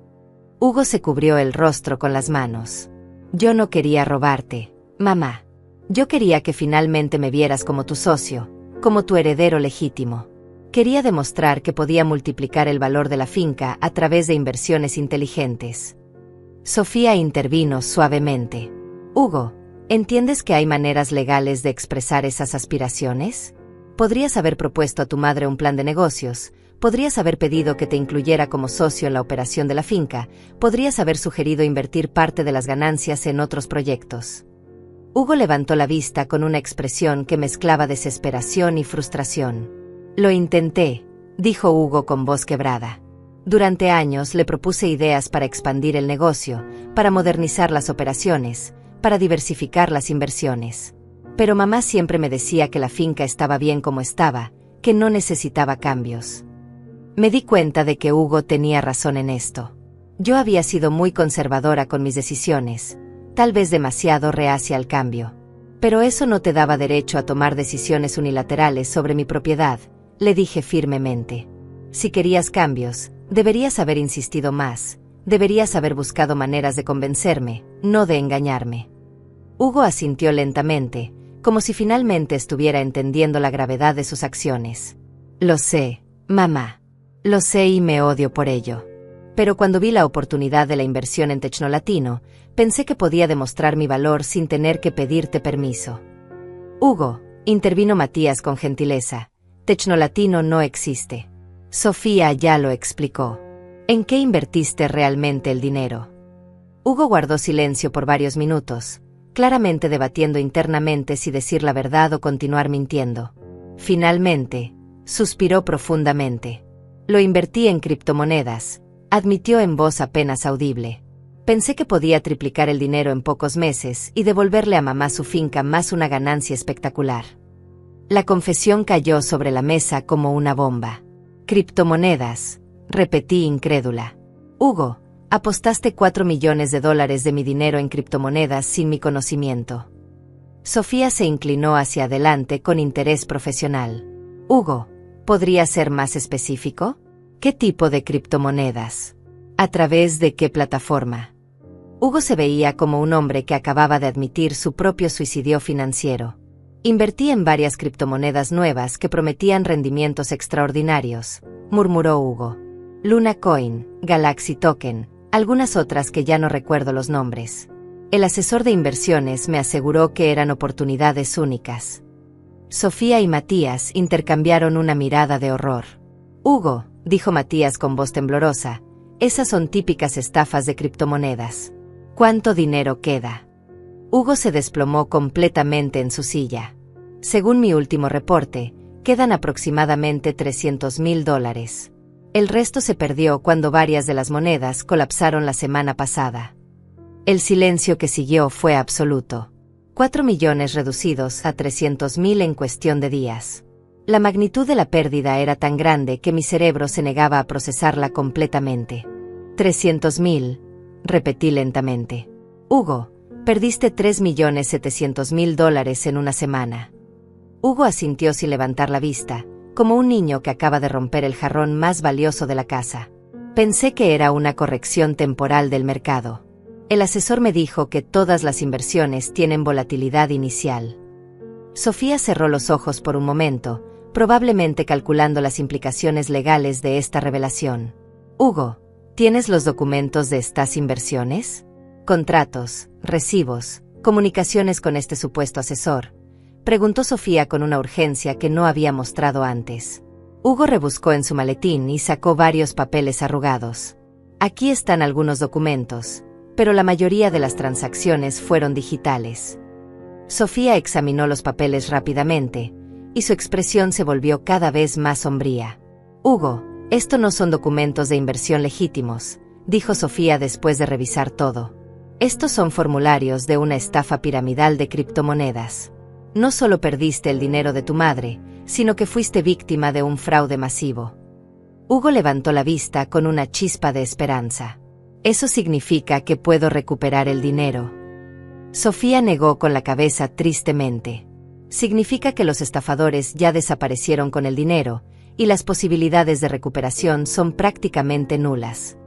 Speaker 1: Hugo se cubrió el rostro con las manos. Yo no quería robarte, mamá. Yo quería que finalmente me vieras como tu socio, como tu heredero legítimo. Quería demostrar que podía multiplicar el valor de la finca a través de inversiones inteligentes. Sofía intervino suavemente. Hugo, ¿entiendes que hay maneras legales de expresar esas aspiraciones? Podrías haber propuesto a tu madre un plan de negocios, podrías haber pedido que te incluyera como socio en la operación de la finca, podrías haber sugerido invertir parte de las ganancias en otros proyectos. Hugo levantó la vista con una expresión que mezclaba desesperación y frustración. Lo intenté, dijo Hugo con voz quebrada. Durante años le propuse ideas para expandir el negocio, para modernizar las operaciones, para diversificar las inversiones. Pero mamá siempre me decía que la finca estaba bien como estaba, que no necesitaba cambios. Me di cuenta de que Hugo tenía razón en esto. Yo había sido muy conservadora con mis decisiones, tal vez demasiado reacia al cambio. Pero eso no te daba derecho a tomar decisiones unilaterales sobre mi propiedad, le dije firmemente. Si querías cambios, deberías haber insistido más, deberías haber buscado maneras de convencerme, no de engañarme. Hugo asintió lentamente, como si finalmente estuviera entendiendo la gravedad de sus acciones. Lo sé, mamá. Lo sé y me odio por ello. Pero cuando vi la oportunidad de la inversión en Tecnolatino, pensé que podía demostrar mi valor sin tener que pedirte permiso. Hugo, intervino Matías con gentileza, Tecnolatino no existe. Sofía ya lo explicó. ¿En qué invertiste realmente el dinero? Hugo guardó silencio por varios minutos, claramente debatiendo internamente si decir la verdad o continuar mintiendo. Finalmente, suspiró profundamente. Lo invertí en criptomonedas, admitió en voz apenas audible. Pensé que podía triplicar el dinero en pocos meses y devolverle a mamá su finca más una ganancia espectacular. La confesión cayó sobre la mesa como una bomba. Criptomonedas, repetí incrédula. Hugo, apostaste $4 millones de mi dinero en criptomonedas sin mi conocimiento. Sofía se inclinó hacia adelante con interés profesional. Hugo, ¿podría ser más específico? ¿Qué tipo de criptomonedas? ¿A través de qué plataforma? Hugo se veía como un hombre que acababa de admitir su propio suicidio financiero. Invertí en varias criptomonedas nuevas que prometían rendimientos extraordinarios, murmuró Hugo. Luna Coin, Galaxy Token, algunas otras que ya no recuerdo los nombres. El asesor de inversiones me aseguró que eran oportunidades únicas. Sofía y Matías intercambiaron una mirada de horror. Hugo, dijo Matías con voz temblorosa, esas son típicas estafas de criptomonedas. ¿Cuánto dinero queda? Hugo se desplomó completamente en su silla. Según mi último reporte, quedan aproximadamente $300,000. El resto se perdió cuando varias de las monedas colapsaron la semana pasada. El silencio que siguió fue absoluto. 4 millones reducidos a 300,000 en cuestión de días. La magnitud de la pérdida era tan grande que mi cerebro se negaba a procesarla completamente. 300,000, repetí lentamente. Hugo, perdiste $3,700,000 en una semana. Hugo asintió sin levantar la vista, como un niño que acaba de romper el jarrón más valioso de la casa. Pensé que era una corrección temporal del mercado. El asesor me dijo que todas las inversiones tienen volatilidad inicial. Sofía cerró los ojos por un momento, probablemente calculando las implicaciones legales de esta revelación. Hugo, ¿tienes los documentos de estas inversiones? Contratos, recibos, comunicaciones con este supuesto asesor, preguntó Sofía con una urgencia que no había mostrado antes. Hugo rebuscó en su maletín y sacó varios papeles arrugados. Aquí están algunos documentos, pero la mayoría de las transacciones fueron digitales. Sofía examinó los papeles rápidamente, y su expresión se volvió cada vez más sombría. Hugo, esto no son documentos de inversión legítimos, dijo Sofía después de revisar todo. Estos son formularios de una estafa piramidal de criptomonedas. No solo perdiste el dinero de tu madre, sino que fuiste víctima de un fraude masivo. Hugo levantó la vista con una chispa de esperanza. Eso significa que puedo recuperar el dinero. Sofía negó con la cabeza tristemente. Significa que los estafadores ya desaparecieron con el dinero, y las posibilidades de recuperación son prácticamente nulas.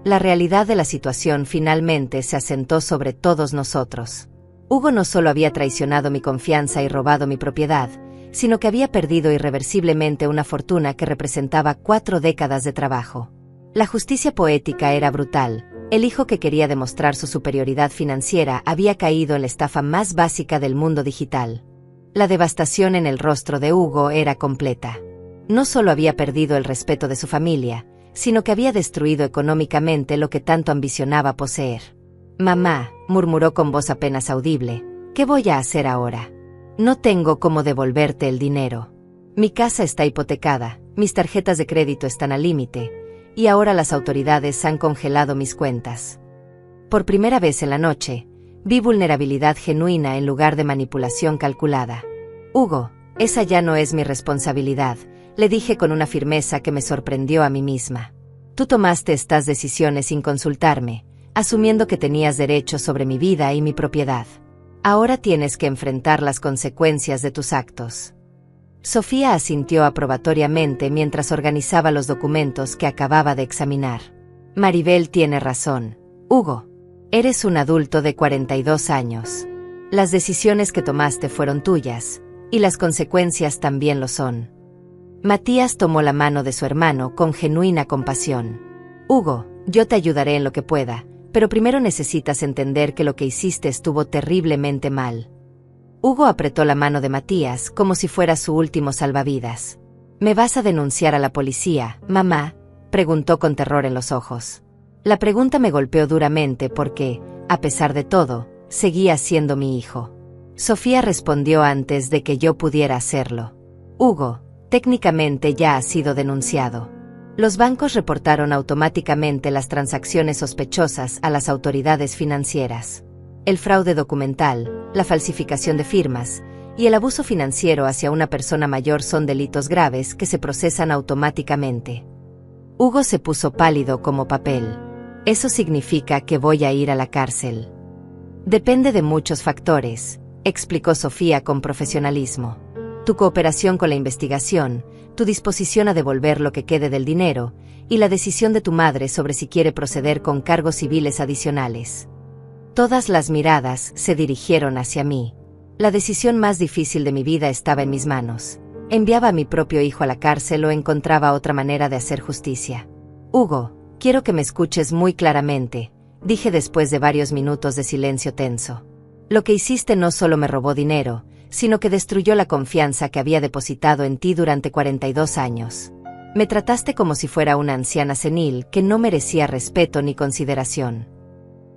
Speaker 1: La realidad de la situación finalmente se asentó sobre todos nosotros. Hugo no solo había traicionado mi confianza y robado mi propiedad, sino que había perdido irreversiblemente una fortuna que representaba 4 décadas de trabajo. La justicia poética era brutal. El hijo que quería demostrar su superioridad financiera había caído en la estafa más básica del mundo digital. La devastación en el rostro de Hugo era completa. No solo había perdido el respeto de su familia, sino que había destruido económicamente lo que tanto ambicionaba poseer. Mamá, murmuró con voz apenas audible, ¿qué voy a hacer ahora? No tengo cómo devolverte el dinero. Mi casa está hipotecada, mis tarjetas de crédito están al límite, y ahora las autoridades han congelado mis cuentas. Por primera vez en la noche, vi vulnerabilidad genuina en lugar de manipulación calculada. Hugo, esa ya no es mi responsabilidad, le dije con una firmeza que me sorprendió a mí misma. Tú tomaste estas decisiones sin consultarme, asumiendo que tenías derecho sobre mi vida y mi propiedad. Ahora tienes que enfrentar las consecuencias de tus actos. Sofía asintió aprobatoriamente mientras organizaba los documentos que acababa de examinar. Maribel tiene razón. Hugo, eres un adulto de 42 años. Las decisiones que tomaste fueron tuyas, y las consecuencias también lo son. Matías tomó la mano de su hermano con genuina compasión. Hugo, yo te ayudaré en lo que pueda, pero primero necesitas entender que lo que hiciste estuvo terriblemente mal. Hugo apretó la mano de Matías como si fuera su último salvavidas. ¿Me vas a denunciar a la policía, mamá?, preguntó con terror en los ojos. La pregunta me golpeó duramente porque, a pesar de todo, seguía siendo mi hijo. Sofía respondió antes de que yo pudiera hacerlo. Hugo, técnicamente ya ha sido denunciado. Los bancos reportaron automáticamente las transacciones sospechosas a las autoridades financieras. El fraude documental, la falsificación de firmas y el abuso financiero hacia una persona mayor son delitos graves que se procesan automáticamente. Hugo se puso pálido como papel. Eso significa que voy a ir a la cárcel. Depende de muchos factores, explicó Sofía con profesionalismo. Tu cooperación con la investigación, tu disposición a devolver lo que quede del dinero, y la decisión de tu madre sobre si quiere proceder con cargos civiles adicionales. Todas las miradas se dirigieron hacia mí. La decisión más difícil de mi vida estaba en mis manos. Enviaba a mi propio hijo a la cárcel o encontraba otra manera de hacer justicia. Hugo, quiero que me escuches muy claramente, dije después de varios minutos de silencio tenso. Lo que hiciste no solo me robó dinero, sino que destruyó la confianza que había depositado en ti durante 42 años. Me trataste como si fuera una anciana senil que no merecía respeto ni consideración.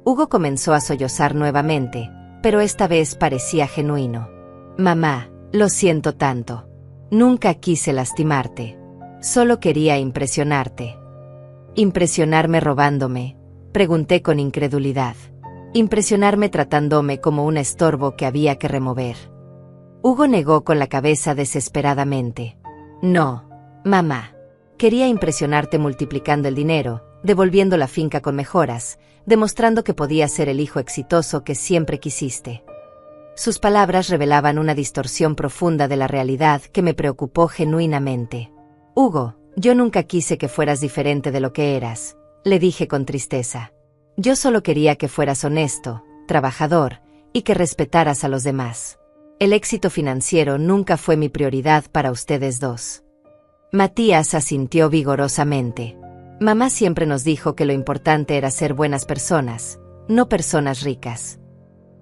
Speaker 1: Hugo comenzó a sollozar nuevamente, pero esta vez parecía genuino. Mamá, lo siento tanto. Nunca quise lastimarte. Solo quería impresionarte. ¿Impresionarme robándome?, pregunté con incredulidad. Impresionarme tratándome como un estorbo que había que remover. Hugo negó con la cabeza desesperadamente. No, mamá. Quería impresionarte multiplicando el dinero, devolviendo la finca con mejoras, demostrando que podía ser el hijo exitoso que siempre quisiste. Sus palabras revelaban una distorsión profunda de la realidad que me preocupó genuinamente. Hugo, yo nunca quise que fueras diferente de lo que eras, le dije con tristeza. Yo solo quería que fueras honesto, trabajador, y que respetaras a los demás. El éxito financiero nunca fue mi prioridad para ustedes dos. Matías asintió vigorosamente. Mamá siempre nos dijo que lo importante era ser buenas personas, no personas ricas.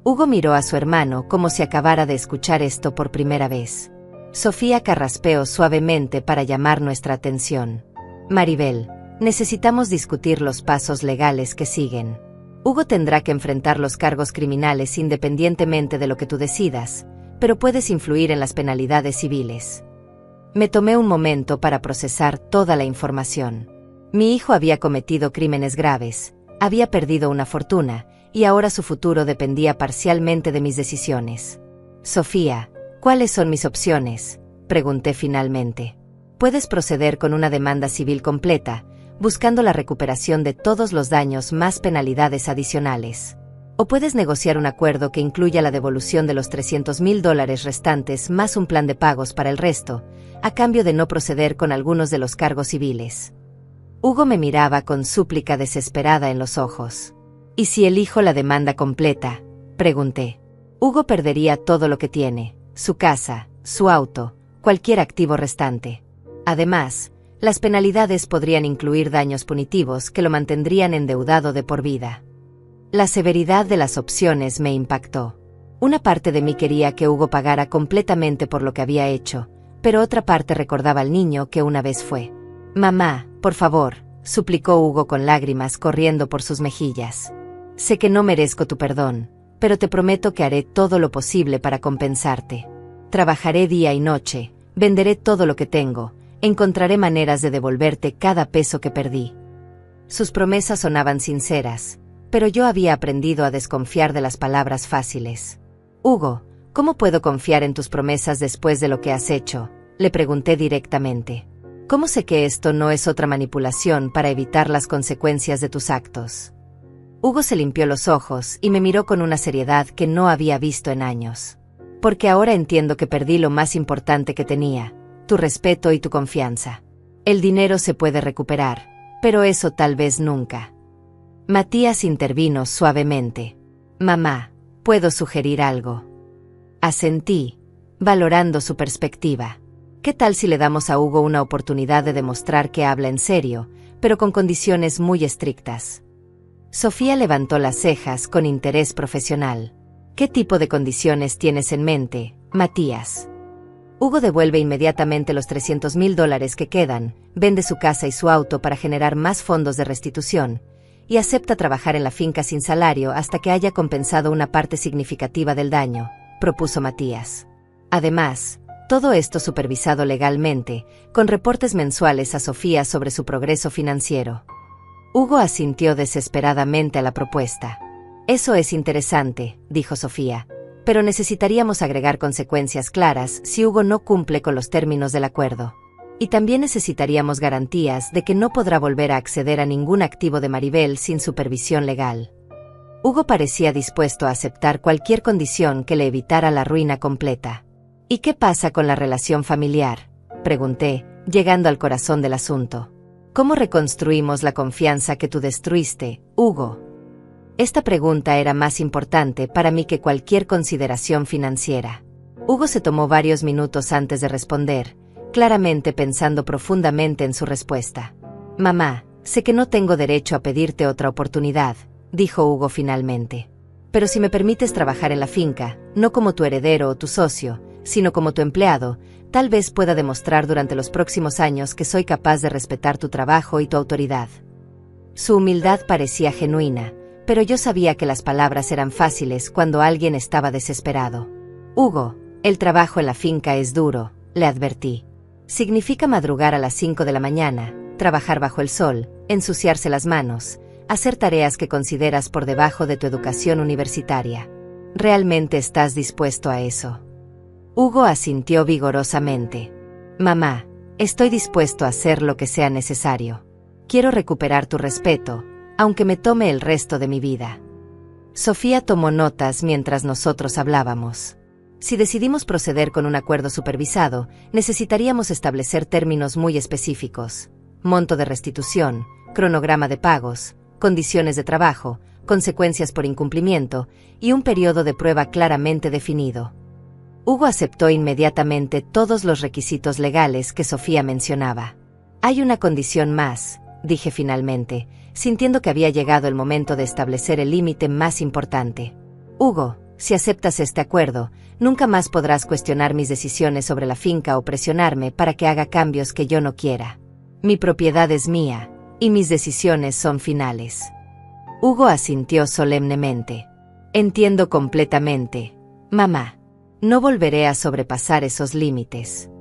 Speaker 1: Hugo miró a su hermano como si acabara de escuchar esto por primera vez. Sofía carraspeó suavemente para llamar nuestra atención. Maribel, necesitamos discutir los pasos legales que siguen. Hugo tendrá que enfrentar los cargos criminales independientemente de lo que tú decidas, pero puedes influir en las penalidades civiles. Me tomé un momento para procesar toda la información. Mi hijo había cometido crímenes graves, había perdido una fortuna, y ahora su futuro dependía parcialmente de mis decisiones. Sofía, ¿cuáles son mis opciones?, pregunté finalmente. Puedes proceder con una demanda civil completa, buscando la recuperación de todos los daños más penalidades adicionales. O puedes negociar un acuerdo que incluya la devolución de los $300,000 restantes más un plan de pagos para el resto, a cambio de no proceder con algunos de los cargos civiles. Hugo me miraba con súplica desesperada en los ojos. ¿Y si elijo la demanda completa?, pregunté. Hugo perdería todo lo que tiene, su casa, su auto, cualquier activo restante. Además, las penalidades podrían incluir daños punitivos que lo mantendrían endeudado de por vida. La severidad de las opciones me impactó. Una parte de mí quería que Hugo pagara completamente por lo que había hecho, pero otra parte recordaba al niño que una vez fue. Mamá, por favor, suplicó Hugo con lágrimas corriendo por sus mejillas. Sé que no merezco tu perdón, pero te prometo que haré todo lo posible para compensarte. Trabajaré día y noche, venderé todo lo que tengo, encontraré maneras de devolverte cada peso que perdí. Sus promesas sonaban sinceras, pero yo había aprendido a desconfiar de las palabras fáciles. Hugo, ¿cómo puedo confiar en tus promesas después de lo que has hecho?, le pregunté directamente. ¿Cómo sé que esto no es otra manipulación para evitar las consecuencias de tus actos? Hugo se limpió los ojos y me miró con una seriedad que no había visto en años. Porque ahora entiendo que perdí lo más importante que tenía, tu respeto y tu confianza. El dinero se puede recuperar, pero eso tal vez nunca. Matías intervino suavemente. Mamá, ¿puedo sugerir algo? Asentí, valorando su perspectiva. ¿Qué tal si le damos a Hugo una oportunidad de demostrar que habla en serio, pero con condiciones muy estrictas? Sofía levantó las cejas con interés profesional. ¿Qué tipo de condiciones tienes en mente, Matías? Hugo devuelve inmediatamente los $300,000 que quedan, vende su casa y su auto para generar más fondos de restitución, y acepta trabajar en la finca sin salario hasta que haya compensado una parte significativa del daño, propuso Matías. Además, todo esto supervisado legalmente, con reportes mensuales a Sofía sobre su progreso financiero. Hugo asintió desesperadamente a la propuesta. Eso es interesante, dijo Sofía, pero necesitaríamos agregar consecuencias claras si Hugo no cumple con los términos del acuerdo. Y también necesitaríamos garantías de que no podrá volver a acceder a ningún activo de Maribel sin supervisión legal. Hugo parecía dispuesto a aceptar cualquier condición que le evitara la ruina completa. ¿Y qué pasa con la relación familiar?, pregunté, llegando al corazón del asunto. ¿Cómo reconstruimos la confianza que tú destruiste, Hugo? Esta pregunta era más importante para mí que cualquier consideración financiera. Hugo se tomó varios minutos antes de responder, claramente pensando profundamente en su respuesta. Mamá, sé que no tengo derecho a pedirte otra oportunidad, dijo Hugo finalmente. Pero si me permites trabajar en la finca, no como tu heredero o tu socio, sino como tu empleado, tal vez pueda demostrar durante los próximos años que soy capaz de respetar tu trabajo y tu autoridad. Su humildad parecía genuina, pero yo sabía que las palabras eran fáciles cuando alguien estaba desesperado. Hugo, el trabajo en la finca es duro, le advertí. Significa madrugar a las 5 de la mañana, trabajar bajo el sol, ensuciarse las manos, hacer tareas que consideras por debajo de tu educación universitaria. ¿Realmente estás dispuesto a eso? Hugo asintió vigorosamente. Mamá, estoy dispuesto a hacer lo que sea necesario. Quiero recuperar tu respeto, aunque me tome el resto de mi vida. Sofía tomó notas mientras nosotros hablábamos. Si decidimos proceder con un acuerdo supervisado, necesitaríamos establecer términos muy específicos: monto de restitución, cronograma de pagos, condiciones de trabajo, consecuencias por incumplimiento y un periodo de prueba claramente definido. Hugo aceptó inmediatamente todos los requisitos legales que Sofía mencionaba. Hay una condición más, dije finalmente, sintiendo que había llegado el momento de establecer el límite más importante. Hugo, si aceptas este acuerdo, nunca más podrás cuestionar mis decisiones sobre la finca o presionarme para que haga cambios que yo no quiera. Mi propiedad es mía, y mis decisiones son finales. Hugo asintió solemnemente. Entiendo completamente, mamá. No volveré a sobrepasar esos límites.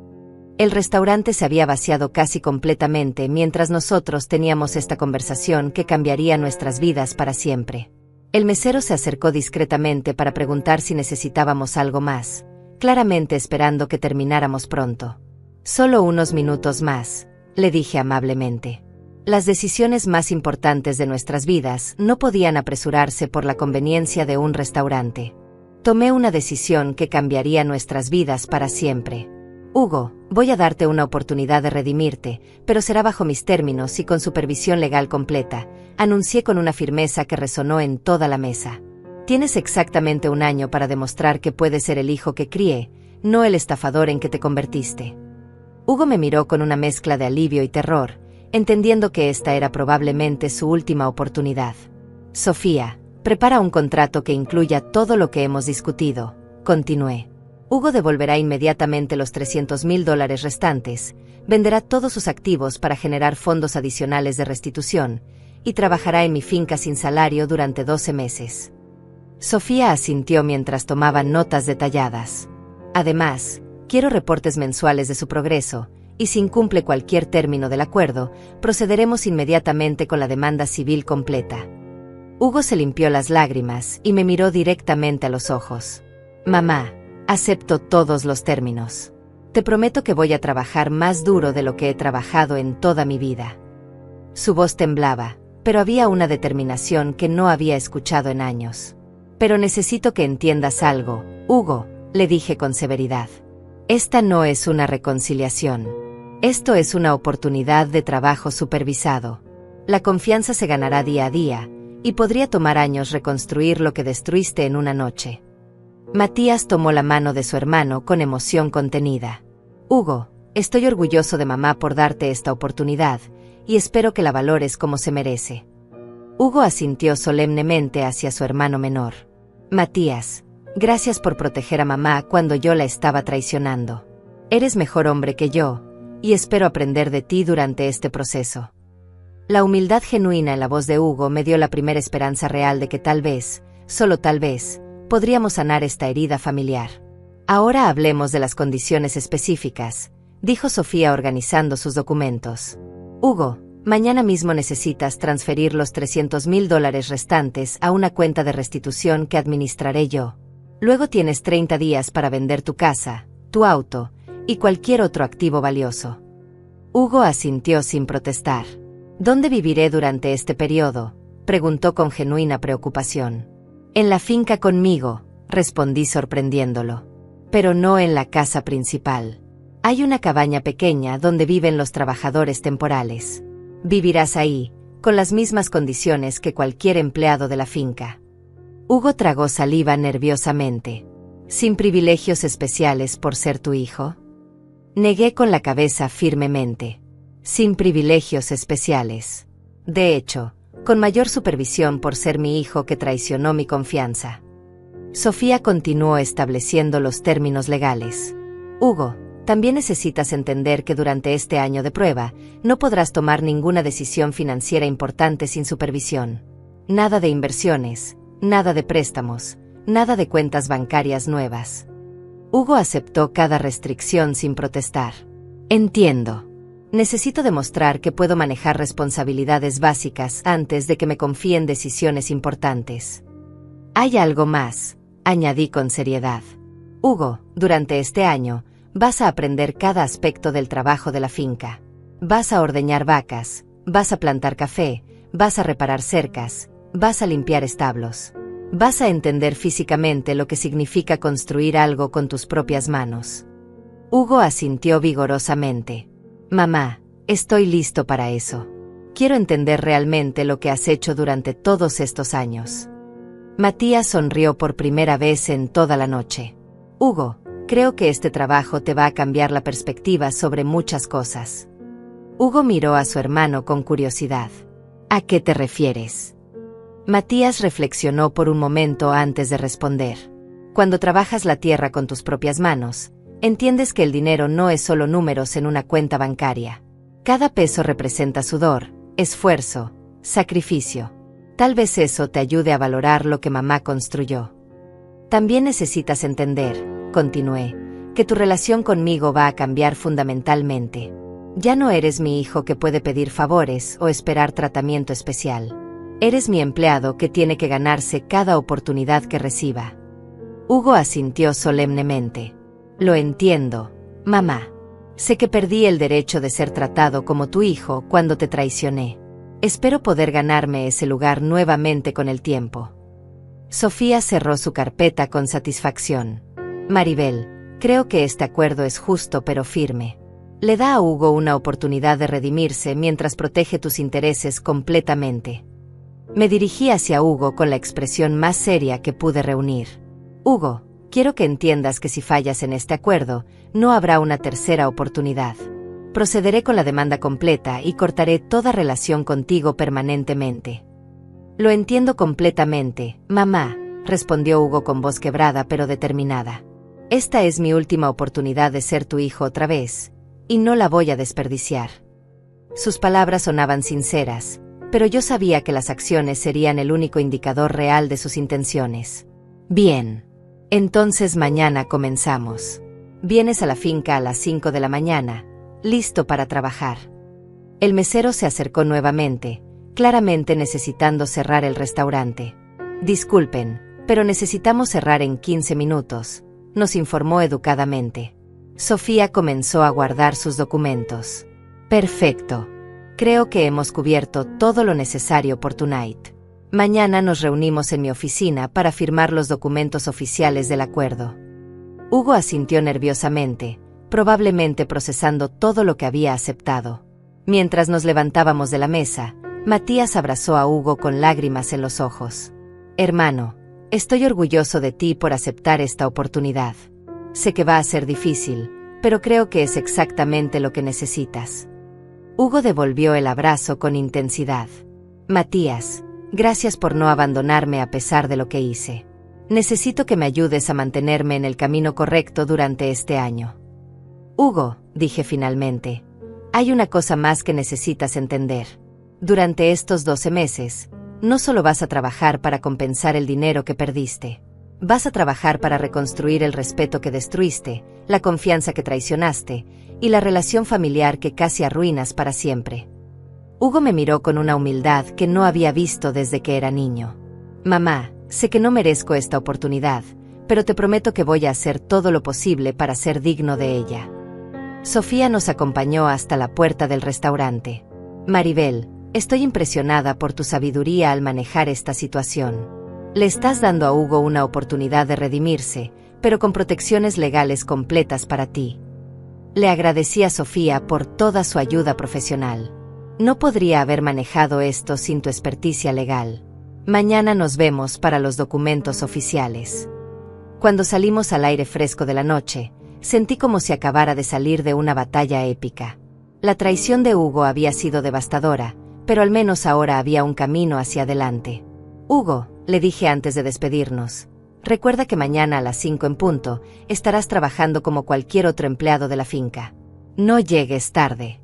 Speaker 1: El restaurante se había vaciado casi completamente mientras nosotros teníamos esta conversación que cambiaría nuestras vidas para siempre. El mesero se acercó discretamente para preguntar si necesitábamos algo más, claramente esperando que termináramos pronto. Solo unos minutos más, le dije amablemente. Las decisiones más importantes de nuestras vidas no podían apresurarse por la conveniencia de un restaurante. Tomé una decisión que cambiaría nuestras vidas para siempre. Hugo, voy a darte una oportunidad de redimirte, pero será bajo mis términos y con supervisión legal completa, anuncié con una firmeza que resonó en toda la mesa. Tienes exactamente 1 año para demostrar que puedes ser el hijo que crié, no el estafador en que te convertiste. Hugo me miró con una mezcla de alivio y terror, entendiendo que esta era probablemente su última oportunidad. Sofía, prepara un contrato que incluya todo lo que hemos discutido, continué. Hugo devolverá inmediatamente los $300,000 restantes, venderá todos sus activos para generar fondos adicionales de restitución, y trabajará en mi finca sin salario durante 12 meses. Sofía asintió mientras tomaba notas detalladas. Además, quiero reportes mensuales de su progreso, y si incumple cualquier término del acuerdo, procederemos inmediatamente con la demanda civil completa. Hugo se limpió las lágrimas y me miró directamente a los ojos. Mamá, acepto todos los términos. Te prometo que voy a trabajar más duro de lo que he trabajado en toda mi vida. Su voz temblaba, pero había una determinación que no había escuchado en años. Pero necesito que entiendas algo, Hugo, le dije con severidad. Esta no es una reconciliación. Esto es una oportunidad de trabajo supervisado. La confianza se ganará día a día, y podría tomar años reconstruir lo que destruiste en una noche. Matías tomó la mano de su hermano con emoción contenida. Hugo, estoy orgulloso de mamá por darte esta oportunidad, y espero que la valores como se merece. Hugo asintió solemnemente hacia su hermano menor. Matías, gracias por proteger a mamá cuando yo la estaba traicionando. Eres mejor hombre que yo, y espero aprender de ti durante este proceso. La humildad genuina en la voz de Hugo me dio la primera esperanza real de que tal vez, solo tal vez, podríamos sanar esta herida familiar. Ahora hablemos de las condiciones específicas, dijo Sofía organizando sus documentos. Hugo, mañana mismo necesitas transferir los $300,000 restantes a una cuenta de restitución que administraré yo. Luego tienes 30 días para vender tu casa, tu auto y cualquier otro activo valioso. Hugo asintió sin protestar. ¿Dónde viviré durante este periodo?, preguntó con genuina preocupación. En la finca conmigo, respondí sorprendiéndolo. Pero no en la casa principal. Hay una cabaña pequeña donde viven los trabajadores temporales. Vivirás ahí, con las mismas condiciones que cualquier empleado de la finca. Hugo tragó saliva nerviosamente. ¿Sin privilegios especiales por ser tu hijo? Negué con la cabeza firmemente. Sin privilegios especiales. De hecho, con mayor supervisión por ser mi hijo que traicionó mi confianza. Sofía continuó estableciendo los términos legales. Hugo, también necesitas entender que durante este año de prueba, no podrás tomar ninguna decisión financiera importante sin supervisión. Nada de inversiones, nada de préstamos, nada de cuentas bancarias nuevas. Hugo aceptó cada restricción sin protestar. Entiendo. Necesito demostrar que puedo manejar responsabilidades básicas antes de que me confíen decisiones importantes. Hay algo más, añadí con seriedad. Hugo, durante este año, vas a aprender cada aspecto del trabajo de la finca. Vas a ordeñar vacas, vas a plantar café, vas a reparar cercas, vas a limpiar establos. Vas a entender físicamente lo que significa construir algo con tus propias manos. Hugo asintió vigorosamente. Mamá, estoy listo para eso. Quiero entender realmente lo que has hecho durante todos estos años. Matías sonrió por primera vez en toda la noche. Hugo, creo que este trabajo te va a cambiar la perspectiva sobre muchas cosas. Hugo miró a su hermano con curiosidad. ¿A qué te refieres? Matías reflexionó por un momento antes de responder. Cuando trabajas la tierra con tus propias manos, entiendes que el dinero no es solo números en una cuenta bancaria. Cada peso representa sudor, esfuerzo, sacrificio. Tal vez eso te ayude a valorar lo que mamá construyó. También necesitas entender, continué, que tu relación conmigo va a cambiar fundamentalmente. Ya no eres mi hijo que puede pedir favores o esperar tratamiento especial. Eres mi empleado que tiene que ganarse cada oportunidad que reciba. Hugo asintió solemnemente. Lo entiendo, mamá. Sé que perdí el derecho de ser tratado como tu hijo cuando te traicioné. Espero poder ganarme ese lugar nuevamente con el tiempo. Sofía cerró su carpeta con satisfacción. Maribel, creo que este acuerdo es justo pero firme. Le da a Hugo una oportunidad de redimirse mientras protege tus intereses completamente. Me dirigí hacia Hugo con la expresión más seria que pude reunir. Hugo, quiero que entiendas que si fallas en este acuerdo, no habrá una tercera oportunidad. Procederé con la demanda completa y cortaré toda relación contigo permanentemente. Lo entiendo completamente, mamá, respondió Hugo con voz quebrada pero determinada. Esta es mi última oportunidad de ser tu hijo otra vez, y no la voy a desperdiciar. Sus palabras sonaban sinceras, pero yo sabía que las acciones serían el único indicador real de sus intenciones. Bien. Entonces mañana comenzamos. Vienes a la finca a las 5 de la mañana, listo para trabajar. El mesero se acercó nuevamente, claramente necesitando cerrar el restaurante. Disculpen, pero necesitamos cerrar en 15 minutos, nos informó educadamente. Sofía comenzó a guardar sus documentos. Perfecto. Creo que hemos cubierto todo lo necesario por Tonight. Mañana nos reunimos en mi oficina para firmar los documentos oficiales del acuerdo. Hugo asintió nerviosamente, probablemente procesando todo lo que había aceptado. Mientras nos levantábamos de la mesa, Matías abrazó a Hugo con lágrimas en los ojos. Hermano, estoy orgulloso de ti por aceptar esta oportunidad. Sé que va a ser difícil, pero creo que es exactamente lo que necesitas. Hugo devolvió el abrazo con intensidad. Matías, gracias por no abandonarme a pesar de lo que hice. Necesito que me ayudes a mantenerme en el camino correcto durante este año. Hugo, dije finalmente, hay una cosa más que necesitas entender. Durante estos 12 meses, no solo vas a trabajar para compensar el dinero que perdiste. Vas a trabajar para reconstruir el respeto que destruiste, la confianza que traicionaste, y la relación familiar que casi arruinas para siempre. Hugo me miró con una humildad que no había visto desde que era niño. Mamá, sé que no merezco esta oportunidad, pero te prometo que voy a hacer todo lo posible para ser digno de ella. Sofía nos acompañó hasta la puerta del restaurante. Maribel, estoy impresionada por tu sabiduría al manejar esta situación. Le estás dando a Hugo una oportunidad de redimirse, pero con protecciones legales completas para ti. Le agradecí a Sofía por toda su ayuda profesional. No podría haber manejado esto sin tu experticia legal. Mañana nos vemos para los documentos oficiales. Cuando salimos al aire fresco de la noche, sentí como si acabara de salir de una batalla épica. La traición de Hugo había sido devastadora, pero al menos ahora había un camino hacia adelante. Hugo, le dije antes de despedirnos, recuerda que mañana a las 5 en punto estarás trabajando como cualquier otro empleado de la finca. No llegues tarde.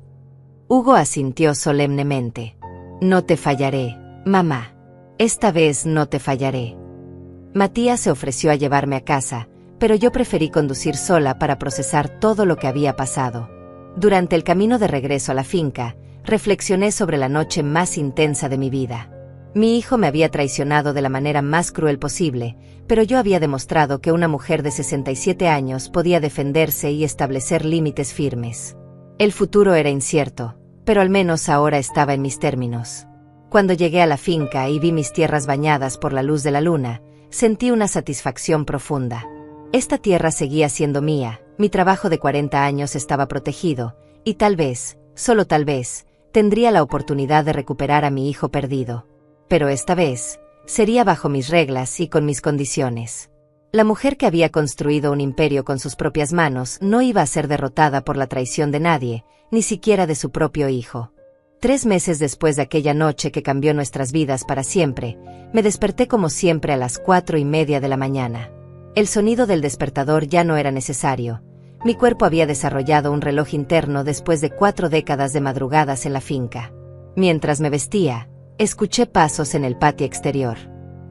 Speaker 1: Hugo asintió solemnemente. No te fallaré, mamá. Esta vez no te fallaré. Matías se ofreció a llevarme a casa, pero yo preferí conducir sola para procesar todo lo que había pasado. Durante el camino de regreso a la finca, reflexioné sobre la noche más intensa de mi vida. Mi hijo me había traicionado de la manera más cruel posible, pero yo había demostrado que una mujer de 67 años podía defenderse y establecer límites firmes. El futuro era incierto, pero al menos ahora estaba en mis términos. Cuando llegué a la finca y vi mis tierras bañadas por la luz de la luna, sentí una satisfacción profunda. Esta tierra seguía siendo mía, mi trabajo de 40 años estaba protegido, y tal vez, solo tal vez, tendría la oportunidad de recuperar a mi hijo perdido. Pero esta vez, sería bajo mis reglas y con mis condiciones. La mujer que había construido un imperio con sus propias manos no iba a ser derrotada por la traición de nadie, ni siquiera de su propio hijo. 3 meses después de aquella noche que cambió nuestras vidas para siempre, me desperté como siempre a las 4:30 de la mañana. El sonido del despertador ya no era necesario. Mi cuerpo había desarrollado un reloj interno después de 4 décadas de madrugadas en la finca. Mientras me vestía, escuché pasos en el patio exterior.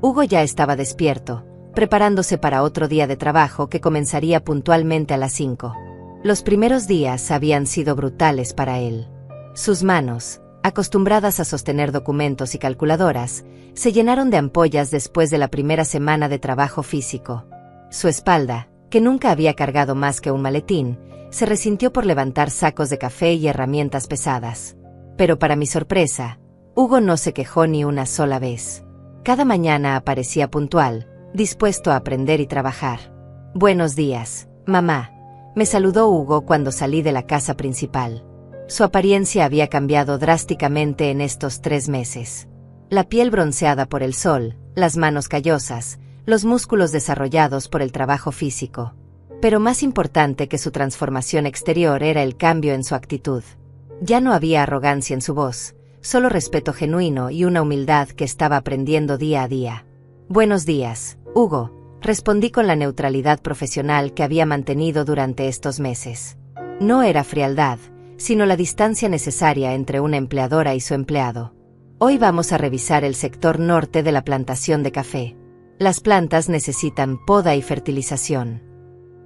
Speaker 1: Hugo ya estaba despierto, preparándose para otro día de trabajo que comenzaría puntualmente a las 5. Los primeros días habían sido brutales para él. Sus manos, acostumbradas a sostener documentos y calculadoras, se llenaron de ampollas después de la primera semana de trabajo físico. Su espalda, que nunca había cargado más que un maletín, se resintió por levantar sacos de café y herramientas pesadas. Pero para mi sorpresa, Hugo no se quejó ni una sola vez. Cada mañana aparecía puntual, dispuesto a aprender y trabajar. «Buenos días, mamá», me saludó Hugo cuando salí de la casa principal. Su apariencia había cambiado drásticamente en estos 3 meses. La piel bronceada por el sol, las manos callosas, los músculos desarrollados por el trabajo físico. Pero más importante que su transformación exterior era el cambio en su actitud. Ya no había arrogancia en su voz, solo respeto genuino y una humildad que estaba aprendiendo día a día. «Buenos días, Hugo», respondí con la neutralidad profesional que había mantenido durante estos meses. No era frialdad, sino la distancia necesaria entre una empleadora y su empleado. «Hoy vamos a revisar el sector norte de la plantación de café. Las plantas necesitan poda y fertilización».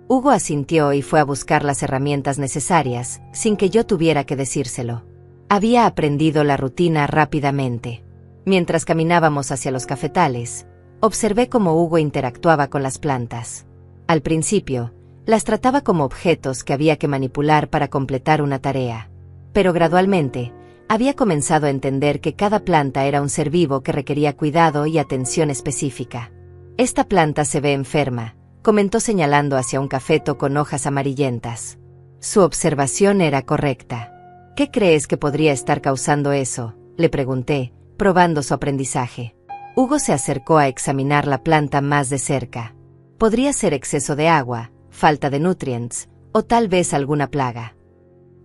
Speaker 1: Hugo asintió y fue a buscar las herramientas necesarias, sin que yo tuviera que decírselo. Había aprendido la rutina rápidamente. Mientras caminábamos hacia los cafetales, observé cómo Hugo interactuaba con las plantas. Al principio, las trataba como objetos que había que manipular para completar una tarea. Pero gradualmente, había comenzado a entender que cada planta era un ser vivo que requería cuidado y atención específica. «Esta planta se ve enferma», comentó señalando hacia un cafeto con hojas amarillentas. Su observación era correcta. «¿Qué crees que podría estar causando eso?», le pregunté, probando su aprendizaje. Hugo se acercó a examinar la planta más de cerca. Podría ser exceso de agua, falta de nutrientes, o tal vez alguna plaga.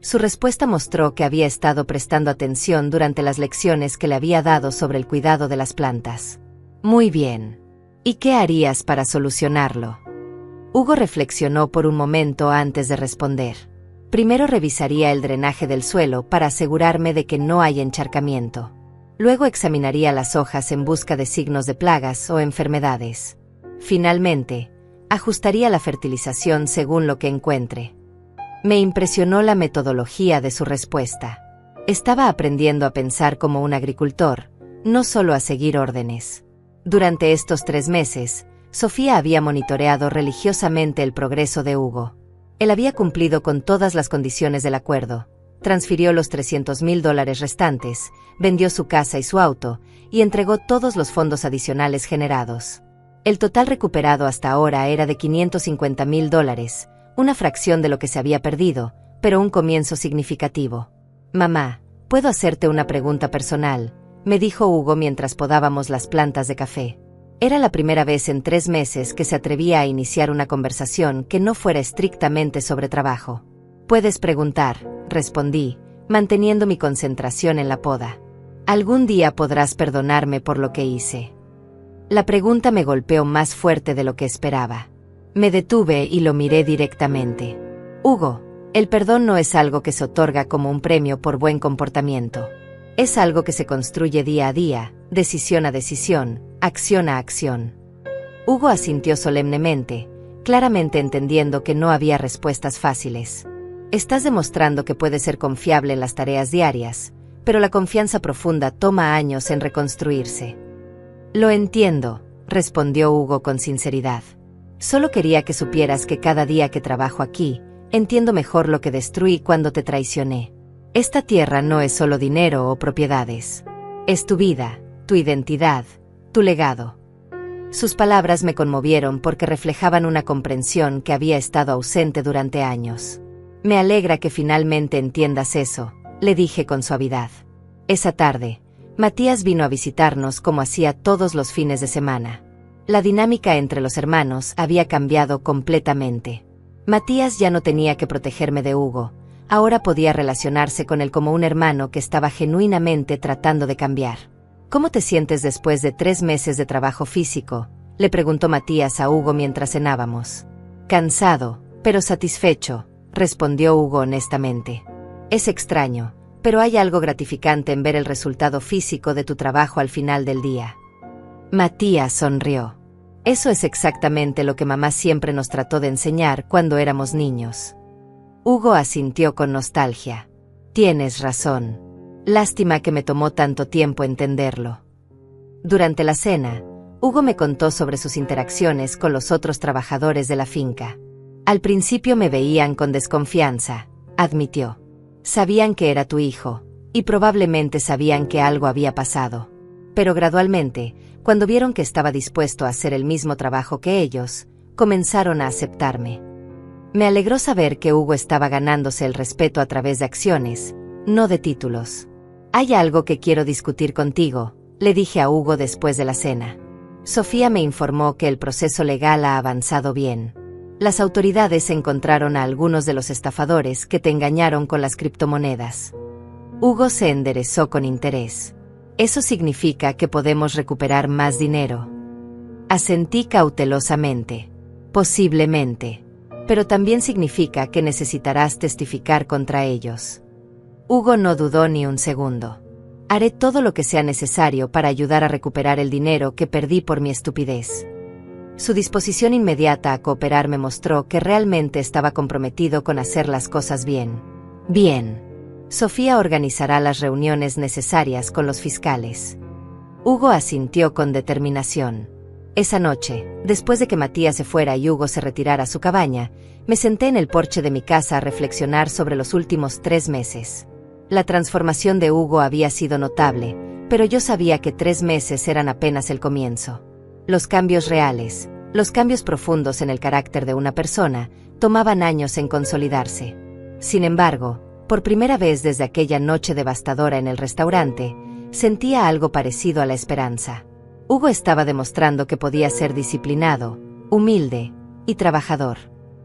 Speaker 1: Su respuesta mostró que había estado prestando atención durante las lecciones que le había dado sobre el cuidado de las plantas. «Muy bien. ¿Y qué harías para solucionarlo?». Hugo reflexionó por un momento antes de responder. «Primero revisaría el drenaje del suelo para asegurarme de que no hay encharcamiento. Luego examinaría las hojas en busca de signos de plagas o enfermedades. Finalmente, ajustaría la fertilización según lo que encuentre. Me impresionó la metodología de su respuesta. Estaba aprendiendo a pensar como un agricultor, no solo a seguir órdenes. Durante estos 3 meses, Sofía había monitoreado religiosamente el progreso de Hugo. Él había cumplido con todas las condiciones del acuerdo, transfirió los $300,000 restantes, vendió su casa y su auto, y entregó todos los fondos adicionales generados. El total recuperado hasta ahora era de $550,000, una fracción de lo que se había perdido, pero un comienzo significativo. «Mamá, ¿puedo hacerte una pregunta personal?», me dijo Hugo mientras podábamos las plantas de café. Era la primera vez en 3 meses que se atrevía a iniciar una conversación que no fuera estrictamente sobre trabajo. «Puedes preguntar», respondí, manteniendo mi concentración en la poda. «Algún día podrás perdonarme por lo que hice». La pregunta me golpeó más fuerte de lo que esperaba. Me detuve y lo miré directamente. «Hugo, el perdón no es algo que se otorga como un premio por buen comportamiento. Es algo que se construye día a día, decisión a decisión, acción a acción». Hugo asintió solemnemente, claramente entendiendo que no había respuestas fáciles. «Estás demostrando que puedes ser confiable en las tareas diarias, pero la confianza profunda toma años en reconstruirse». «Lo entiendo», respondió Hugo con sinceridad. «Solo quería que supieras que cada día que trabajo aquí, entiendo mejor lo que destruí cuando te traicioné. Esta tierra no es solo dinero o propiedades. Es tu vida, tu identidad, tu legado». Sus palabras me conmovieron porque reflejaban una comprensión que había estado ausente durante años. «Me alegra que finalmente entiendas eso», le dije con suavidad. Esa tarde, Matías vino a visitarnos como hacía todos los fines de semana. La dinámica entre los hermanos había cambiado completamente. Matías ya no tenía que protegerme de Hugo, ahora podía relacionarse con él como un hermano que estaba genuinamente tratando de cambiar. «¿Cómo te sientes después de 3 meses de trabajo físico?», le preguntó Matías a Hugo mientras cenábamos. «Cansado, pero satisfecho», respondió Hugo honestamente. «Es extraño, pero hay algo gratificante en ver el resultado físico de tu trabajo al final del día». Matías sonrió. «Eso es exactamente lo que mamá siempre nos trató de enseñar cuando éramos niños». Hugo asintió con nostalgia. «Tienes razón. Lástima que me tomó tanto tiempo entenderlo». Durante la cena, Hugo me contó sobre sus interacciones con los otros trabajadores de la finca. «Al principio me veían con desconfianza», admitió. «Sabían que era tu hijo, y probablemente sabían que algo había pasado. Pero gradualmente, cuando vieron que estaba dispuesto a hacer el mismo trabajo que ellos, comenzaron a aceptarme». Me alegró saber que Hugo estaba ganándose el respeto a través de acciones, no de títulos. «Hay algo que quiero discutir contigo», le dije a Hugo después de la cena. «Sofía me informó que el proceso legal ha avanzado bien. Las autoridades encontraron a algunos de los estafadores que te engañaron con las criptomonedas». Hugo se enderezó con interés. «¿Eso significa que podemos recuperar más dinero?». Asentí cautelosamente. «Posiblemente. Pero también significa que necesitarás testificar contra ellos». Hugo no dudó ni un segundo. «Haré todo lo que sea necesario para ayudar a recuperar el dinero que perdí por mi estupidez». Su disposición inmediata a cooperar me mostró que realmente estaba comprometido con hacer las cosas bien. «Bien. Sofía organizará las reuniones necesarias con los fiscales». Hugo asintió con determinación. Esa noche, después de que Matías se fuera y Hugo se retirara a su cabaña, me senté en el porche de mi casa a reflexionar sobre los últimos 3 meses. La transformación de Hugo había sido notable, pero yo sabía que 3 meses eran apenas el comienzo. Los cambios reales, los cambios profundos en el carácter de una persona, tomaban años en consolidarse. Sin embargo, por primera vez desde aquella noche devastadora en el restaurante, sentía algo parecido a la esperanza. Hugo estaba demostrando que podía ser disciplinado, humilde y trabajador.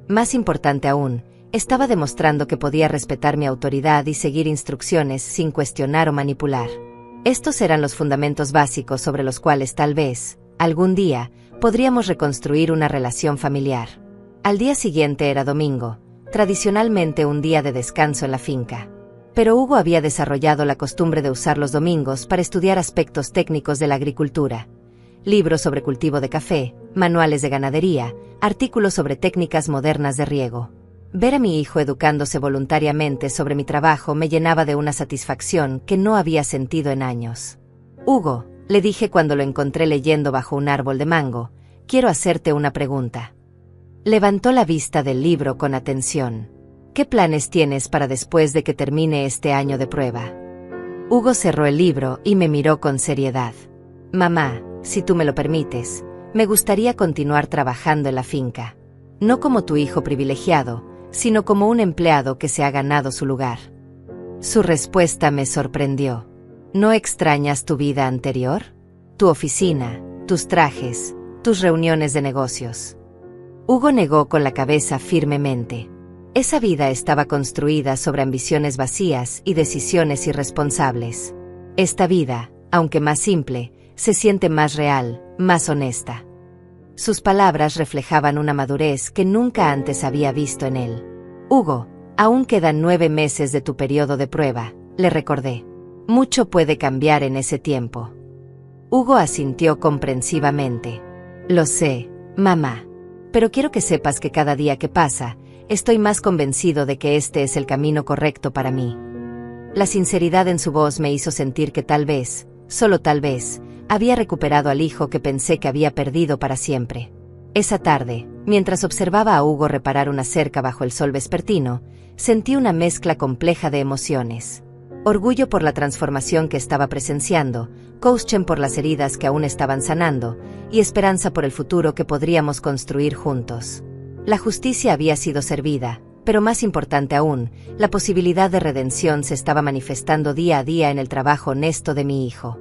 Speaker 1: Más importante aún, estaba demostrando que podía respetar mi autoridad y seguir instrucciones sin cuestionar o manipular. Estos eran los fundamentos básicos sobre los cuales tal vez, algún día, podríamos reconstruir una relación familiar. Al día siguiente era domingo, tradicionalmente un día de descanso en la finca. Pero Hugo había desarrollado la costumbre de usar los domingos para estudiar aspectos técnicos de la agricultura. Libros sobre cultivo de café, manuales de ganadería, artículos sobre técnicas modernas de riego. Ver a mi hijo educándose voluntariamente sobre mi trabajo me llenaba de una satisfacción que no había sentido en años. Hugo, le dije cuando lo encontré leyendo bajo un árbol de mango, quiero hacerte una pregunta. Levantó la vista del libro con atención. ¿Qué planes tienes para después de que termine este año de prueba? Hugo cerró el libro y me miró con seriedad. Mamá, si tú me lo permites, me gustaría continuar trabajando en la finca. No como tu hijo privilegiado, sino como un empleado que se ha ganado su lugar. Su respuesta me sorprendió. ¿No extrañas tu vida anterior? Tu oficina, tus trajes, tus reuniones de negocios. Hugo negó con la cabeza firmemente. Esa vida estaba construida sobre ambiciones vacías y decisiones irresponsables. Esta vida, aunque más simple, se siente más real, más honesta. Sus palabras reflejaban una madurez que nunca antes había visto en él. Hugo, aún quedan 9 meses de tu periodo de prueba, le recordé. Mucho puede cambiar en ese tiempo. Hugo asintió comprensivamente. Lo sé, mamá. Pero quiero que sepas que cada día que pasa, estoy más convencido de que este es el camino correcto para mí. La sinceridad en su voz me hizo sentir que tal vez, solo tal vez, había recuperado al hijo que pensé que había perdido para siempre. Esa tarde, mientras observaba a Hugo reparar una cerca bajo el sol vespertino, sentí una mezcla compleja de emociones. Orgullo por la transformación que estaba presenciando, caution por las heridas que aún estaban sanando, y esperanza por el futuro que podríamos construir juntos. La justicia había sido servida, pero más importante aún, la posibilidad de redención se estaba manifestando día a día en el trabajo honesto de mi hijo.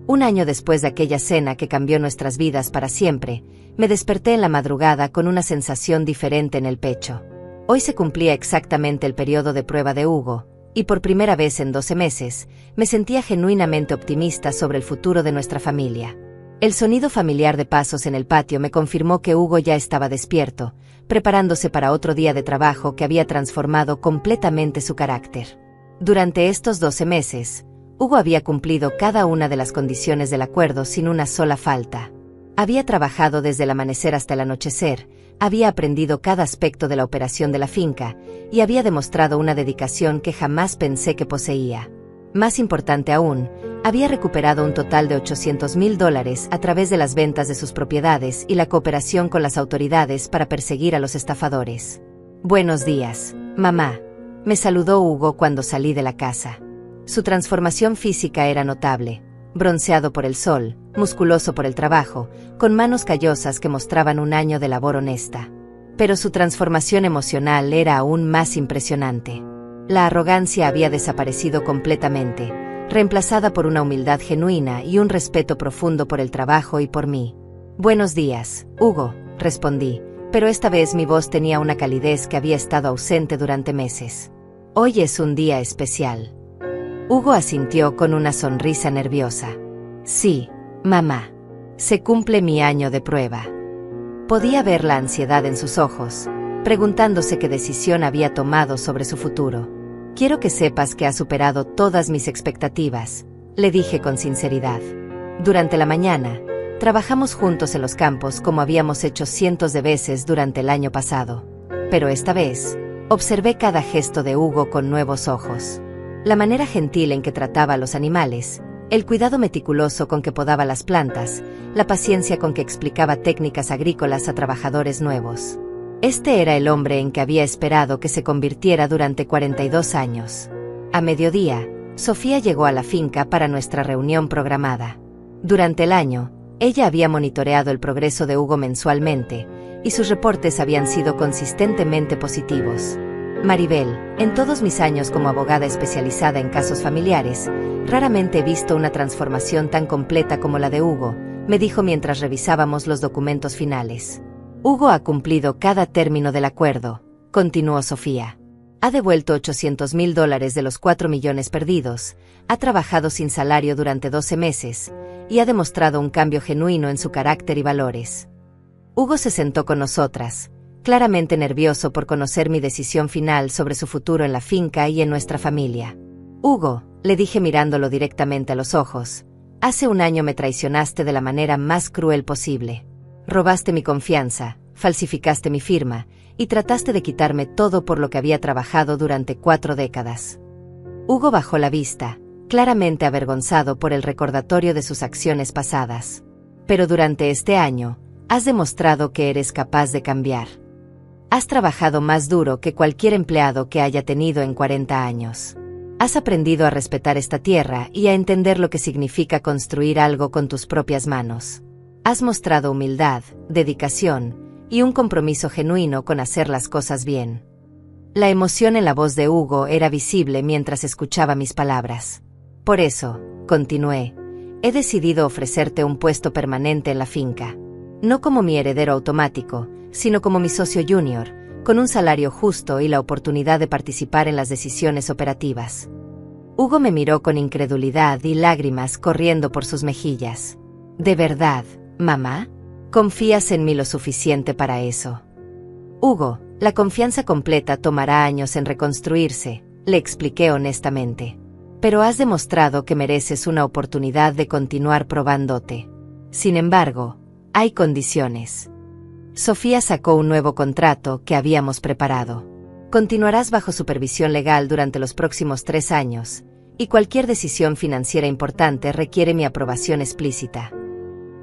Speaker 1: Un año después de aquella cena que cambió nuestras vidas para siempre, me desperté en la madrugada con una sensación diferente en el pecho. Hoy se cumplía exactamente el periodo de prueba de Hugo, y por primera vez en 12 meses, me sentía genuinamente optimista sobre el futuro de nuestra familia. El sonido familiar de pasos en el patio me confirmó que Hugo ya estaba despierto, preparándose para otro día de trabajo que había transformado completamente su carácter. Durante estos 12 meses, Hugo había cumplido cada una de las condiciones del acuerdo sin una sola falta. Había trabajado desde el amanecer hasta el anochecer, había aprendido cada aspecto de la operación de la finca, y había demostrado una dedicación que jamás pensé que poseía. Más importante aún, había recuperado un total de $800,000 a través de las ventas de sus propiedades y la cooperación con las autoridades para perseguir a los estafadores. Buenos días, mamá, me saludó Hugo cuando salí de la casa. Su transformación física era notable, bronceado por el sol, musculoso por el trabajo, con manos callosas que mostraban un año de labor honesta. Pero su transformación emocional era aún más impresionante. La arrogancia había desaparecido completamente, reemplazada por una humildad genuina y un respeto profundo por el trabajo y por mí. Buenos días, Hugo, respondí, pero esta vez mi voz tenía una calidez que había estado ausente durante meses. Hoy es un día especial. Hugo asintió con una sonrisa nerviosa. Sí, mamá. Se cumple mi año de prueba. Podía ver la ansiedad en sus ojos, preguntándose qué decisión había tomado sobre su futuro. Quiero que sepas que has superado todas mis expectativas, le dije con sinceridad. Durante la mañana, trabajamos juntos en los campos como habíamos hecho cientos de veces durante el año pasado. Pero esta vez, observé cada gesto de Hugo con nuevos ojos. La manera gentil en que trataba a los animales, el cuidado meticuloso con que podaba las plantas, la paciencia con que explicaba técnicas agrícolas a trabajadores nuevos. Este era el hombre en que había esperado que se convirtiera durante 42 años. A mediodía, Sofía llegó a la finca para nuestra reunión programada. Durante el año, ella había monitoreado el progreso de Hugo mensualmente, y sus reportes habían sido consistentemente positivos. Maribel, en todos mis años como abogada especializada en casos familiares, raramente he visto una transformación tan completa como la de Hugo, me dijo mientras revisábamos los documentos finales. Hugo ha cumplido cada término del acuerdo, continuó Sofía. Ha devuelto $800,000 de los 4 millones perdidos, ha trabajado sin salario durante 12 meses, y ha demostrado un cambio genuino en su carácter y valores. Hugo se sentó con nosotras, claramente nervioso por conocer mi decisión final sobre su futuro en la finca y en nuestra familia. Hugo, le dije mirándolo directamente a los ojos, hace un año me traicionaste de la manera más cruel posible. Robaste mi confianza, falsificaste mi firma, y trataste de quitarme todo por lo que había trabajado durante 4 décadas. Hugo bajó la vista, claramente avergonzado por el recordatorio de sus acciones pasadas. Pero durante este año, has demostrado que eres capaz de cambiar. Has trabajado más duro que cualquier empleado que haya tenido en 40 años. Has aprendido a respetar esta tierra y a entender lo que significa construir algo con tus propias manos. Has mostrado humildad, dedicación y un compromiso genuino con hacer las cosas bien. La emoción en la voz de Hugo era visible mientras escuchaba mis palabras. Por eso, continué, he decidido ofrecerte un puesto permanente en la finca. No como mi heredero automático, sino como mi socio junior, con un salario justo y la oportunidad de participar en las decisiones operativas. Hugo me miró con incredulidad y lágrimas corriendo por sus mejillas. ¿De verdad, mamá? ¿Confías en mí lo suficiente para eso? Hugo, la confianza completa tomará años en reconstruirse, le expliqué honestamente. Pero has demostrado que mereces una oportunidad de continuar probándote. Sin embargo, hay condiciones. Sofía sacó un nuevo contrato que habíamos preparado. Continuarás bajo supervisión legal durante los próximos 3 años, y cualquier decisión financiera importante requiere mi aprobación explícita.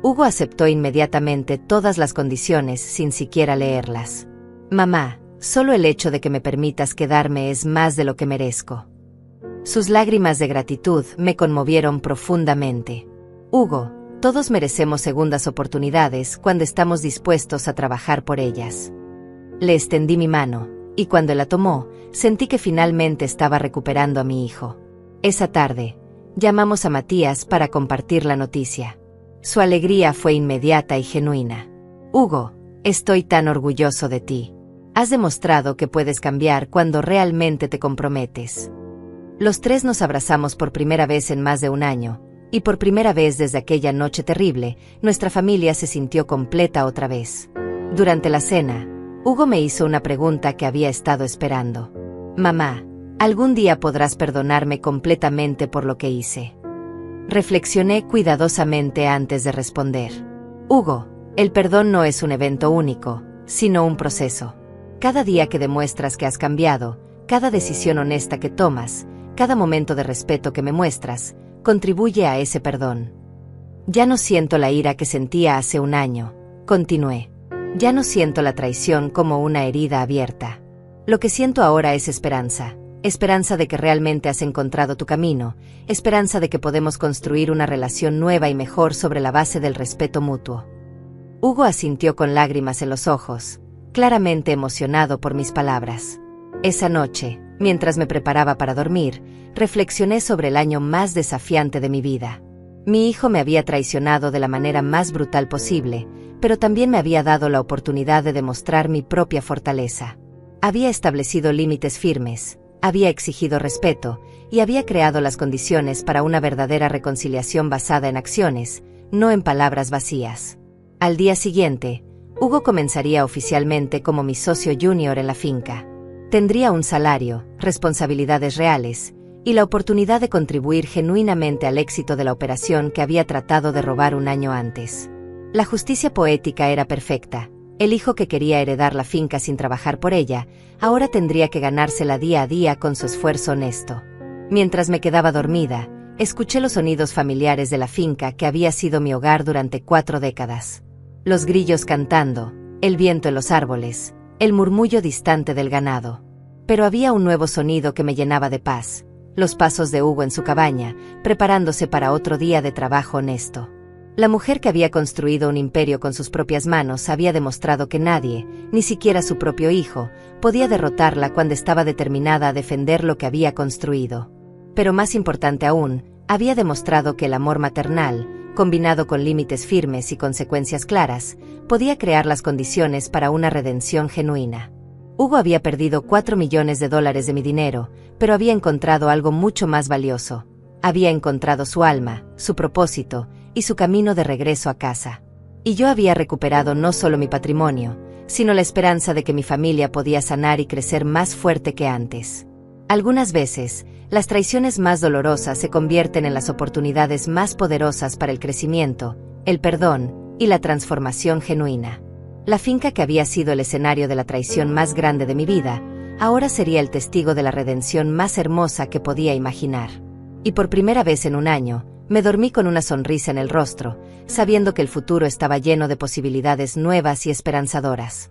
Speaker 1: Hugo aceptó inmediatamente todas las condiciones sin siquiera leerlas. Mamá, solo el hecho de que me permitas quedarme es más de lo que merezco. Sus lágrimas de gratitud me conmovieron profundamente. Hugo, todos merecemos segundas oportunidades cuando estamos dispuestos a trabajar por ellas. Le extendí mi mano, y cuando la tomó, sentí que finalmente estaba recuperando a mi hijo. Esa tarde, llamamos a Matías para compartir la noticia. Su alegría fue inmediata y genuina. Hugo, estoy tan orgulloso de ti. Has demostrado que puedes cambiar cuando realmente te comprometes. Los 3 nos abrazamos por primera vez en más de un año, y por primera vez desde aquella noche terrible, nuestra familia se sintió completa otra vez. Durante la cena, Hugo me hizo una pregunta que había estado esperando. Mamá, ¿algún día podrás perdonarme completamente por lo que hice? Reflexioné cuidadosamente antes de responder. Hugo, el perdón no es un evento único, sino un proceso. Cada día que demuestras que has cambiado, cada decisión honesta que tomas, cada momento de respeto que me muestras, contribuye a ese perdón. Ya no siento la ira que sentía hace un año, continué. Ya no siento la traición como una herida abierta. Lo que siento ahora es esperanza. Esperanza de que realmente has encontrado tu camino, esperanza de que podemos construir una relación nueva y mejor sobre la base del respeto mutuo. Hugo asintió con lágrimas en los ojos, claramente emocionado por mis palabras. Esa noche, mientras me preparaba para dormir, reflexioné sobre el año más desafiante de mi vida. Mi hijo me había traicionado de la manera más brutal posible, pero también me había dado la oportunidad de demostrar mi propia fortaleza. Había establecido límites firmes, había exigido respeto, y había creado las condiciones para una verdadera reconciliación basada en acciones, no en palabras vacías. Al día siguiente, Hugo comenzaría oficialmente como mi socio junior en la finca. Tendría un salario, responsabilidades reales, y la oportunidad de contribuir genuinamente al éxito de la operación que había tratado de robar un año antes. La justicia poética era perfecta. El hijo que quería heredar la finca sin trabajar por ella, ahora tendría que ganársela día a día con su esfuerzo honesto. Mientras me quedaba dormida, escuché los sonidos familiares de la finca que había sido mi hogar durante 4 décadas. Los grillos cantando, el viento en los árboles, el murmullo distante del ganado. Pero había un nuevo sonido que me llenaba de paz, los pasos de Hugo en su cabaña, preparándose para otro día de trabajo honesto. La mujer que había construido un imperio con sus propias manos había demostrado que nadie, ni siquiera su propio hijo, podía derrotarla cuando estaba determinada a defender lo que había construido. Pero más importante aún, había demostrado que el amor maternal, combinado con límites firmes y consecuencias claras, podía crear las condiciones para una redención genuina. Hugo había perdido $4 millones de mi dinero, pero había encontrado algo mucho más valioso. Había encontrado su alma, su propósito, y su camino de regreso a casa. Y yo había recuperado no solo mi patrimonio, sino la esperanza de que mi familia podía sanar y crecer más fuerte que antes. Algunas veces, las traiciones más dolorosas se convierten en las oportunidades más poderosas para el crecimiento, el perdón y la transformación genuina. La finca que había sido el escenario de la traición más grande de mi vida, ahora sería el testigo de la redención más hermosa que podía imaginar. Y por primera vez en un año, me dormí con una sonrisa en el rostro, sabiendo que el futuro estaba lleno de posibilidades nuevas y esperanzadoras.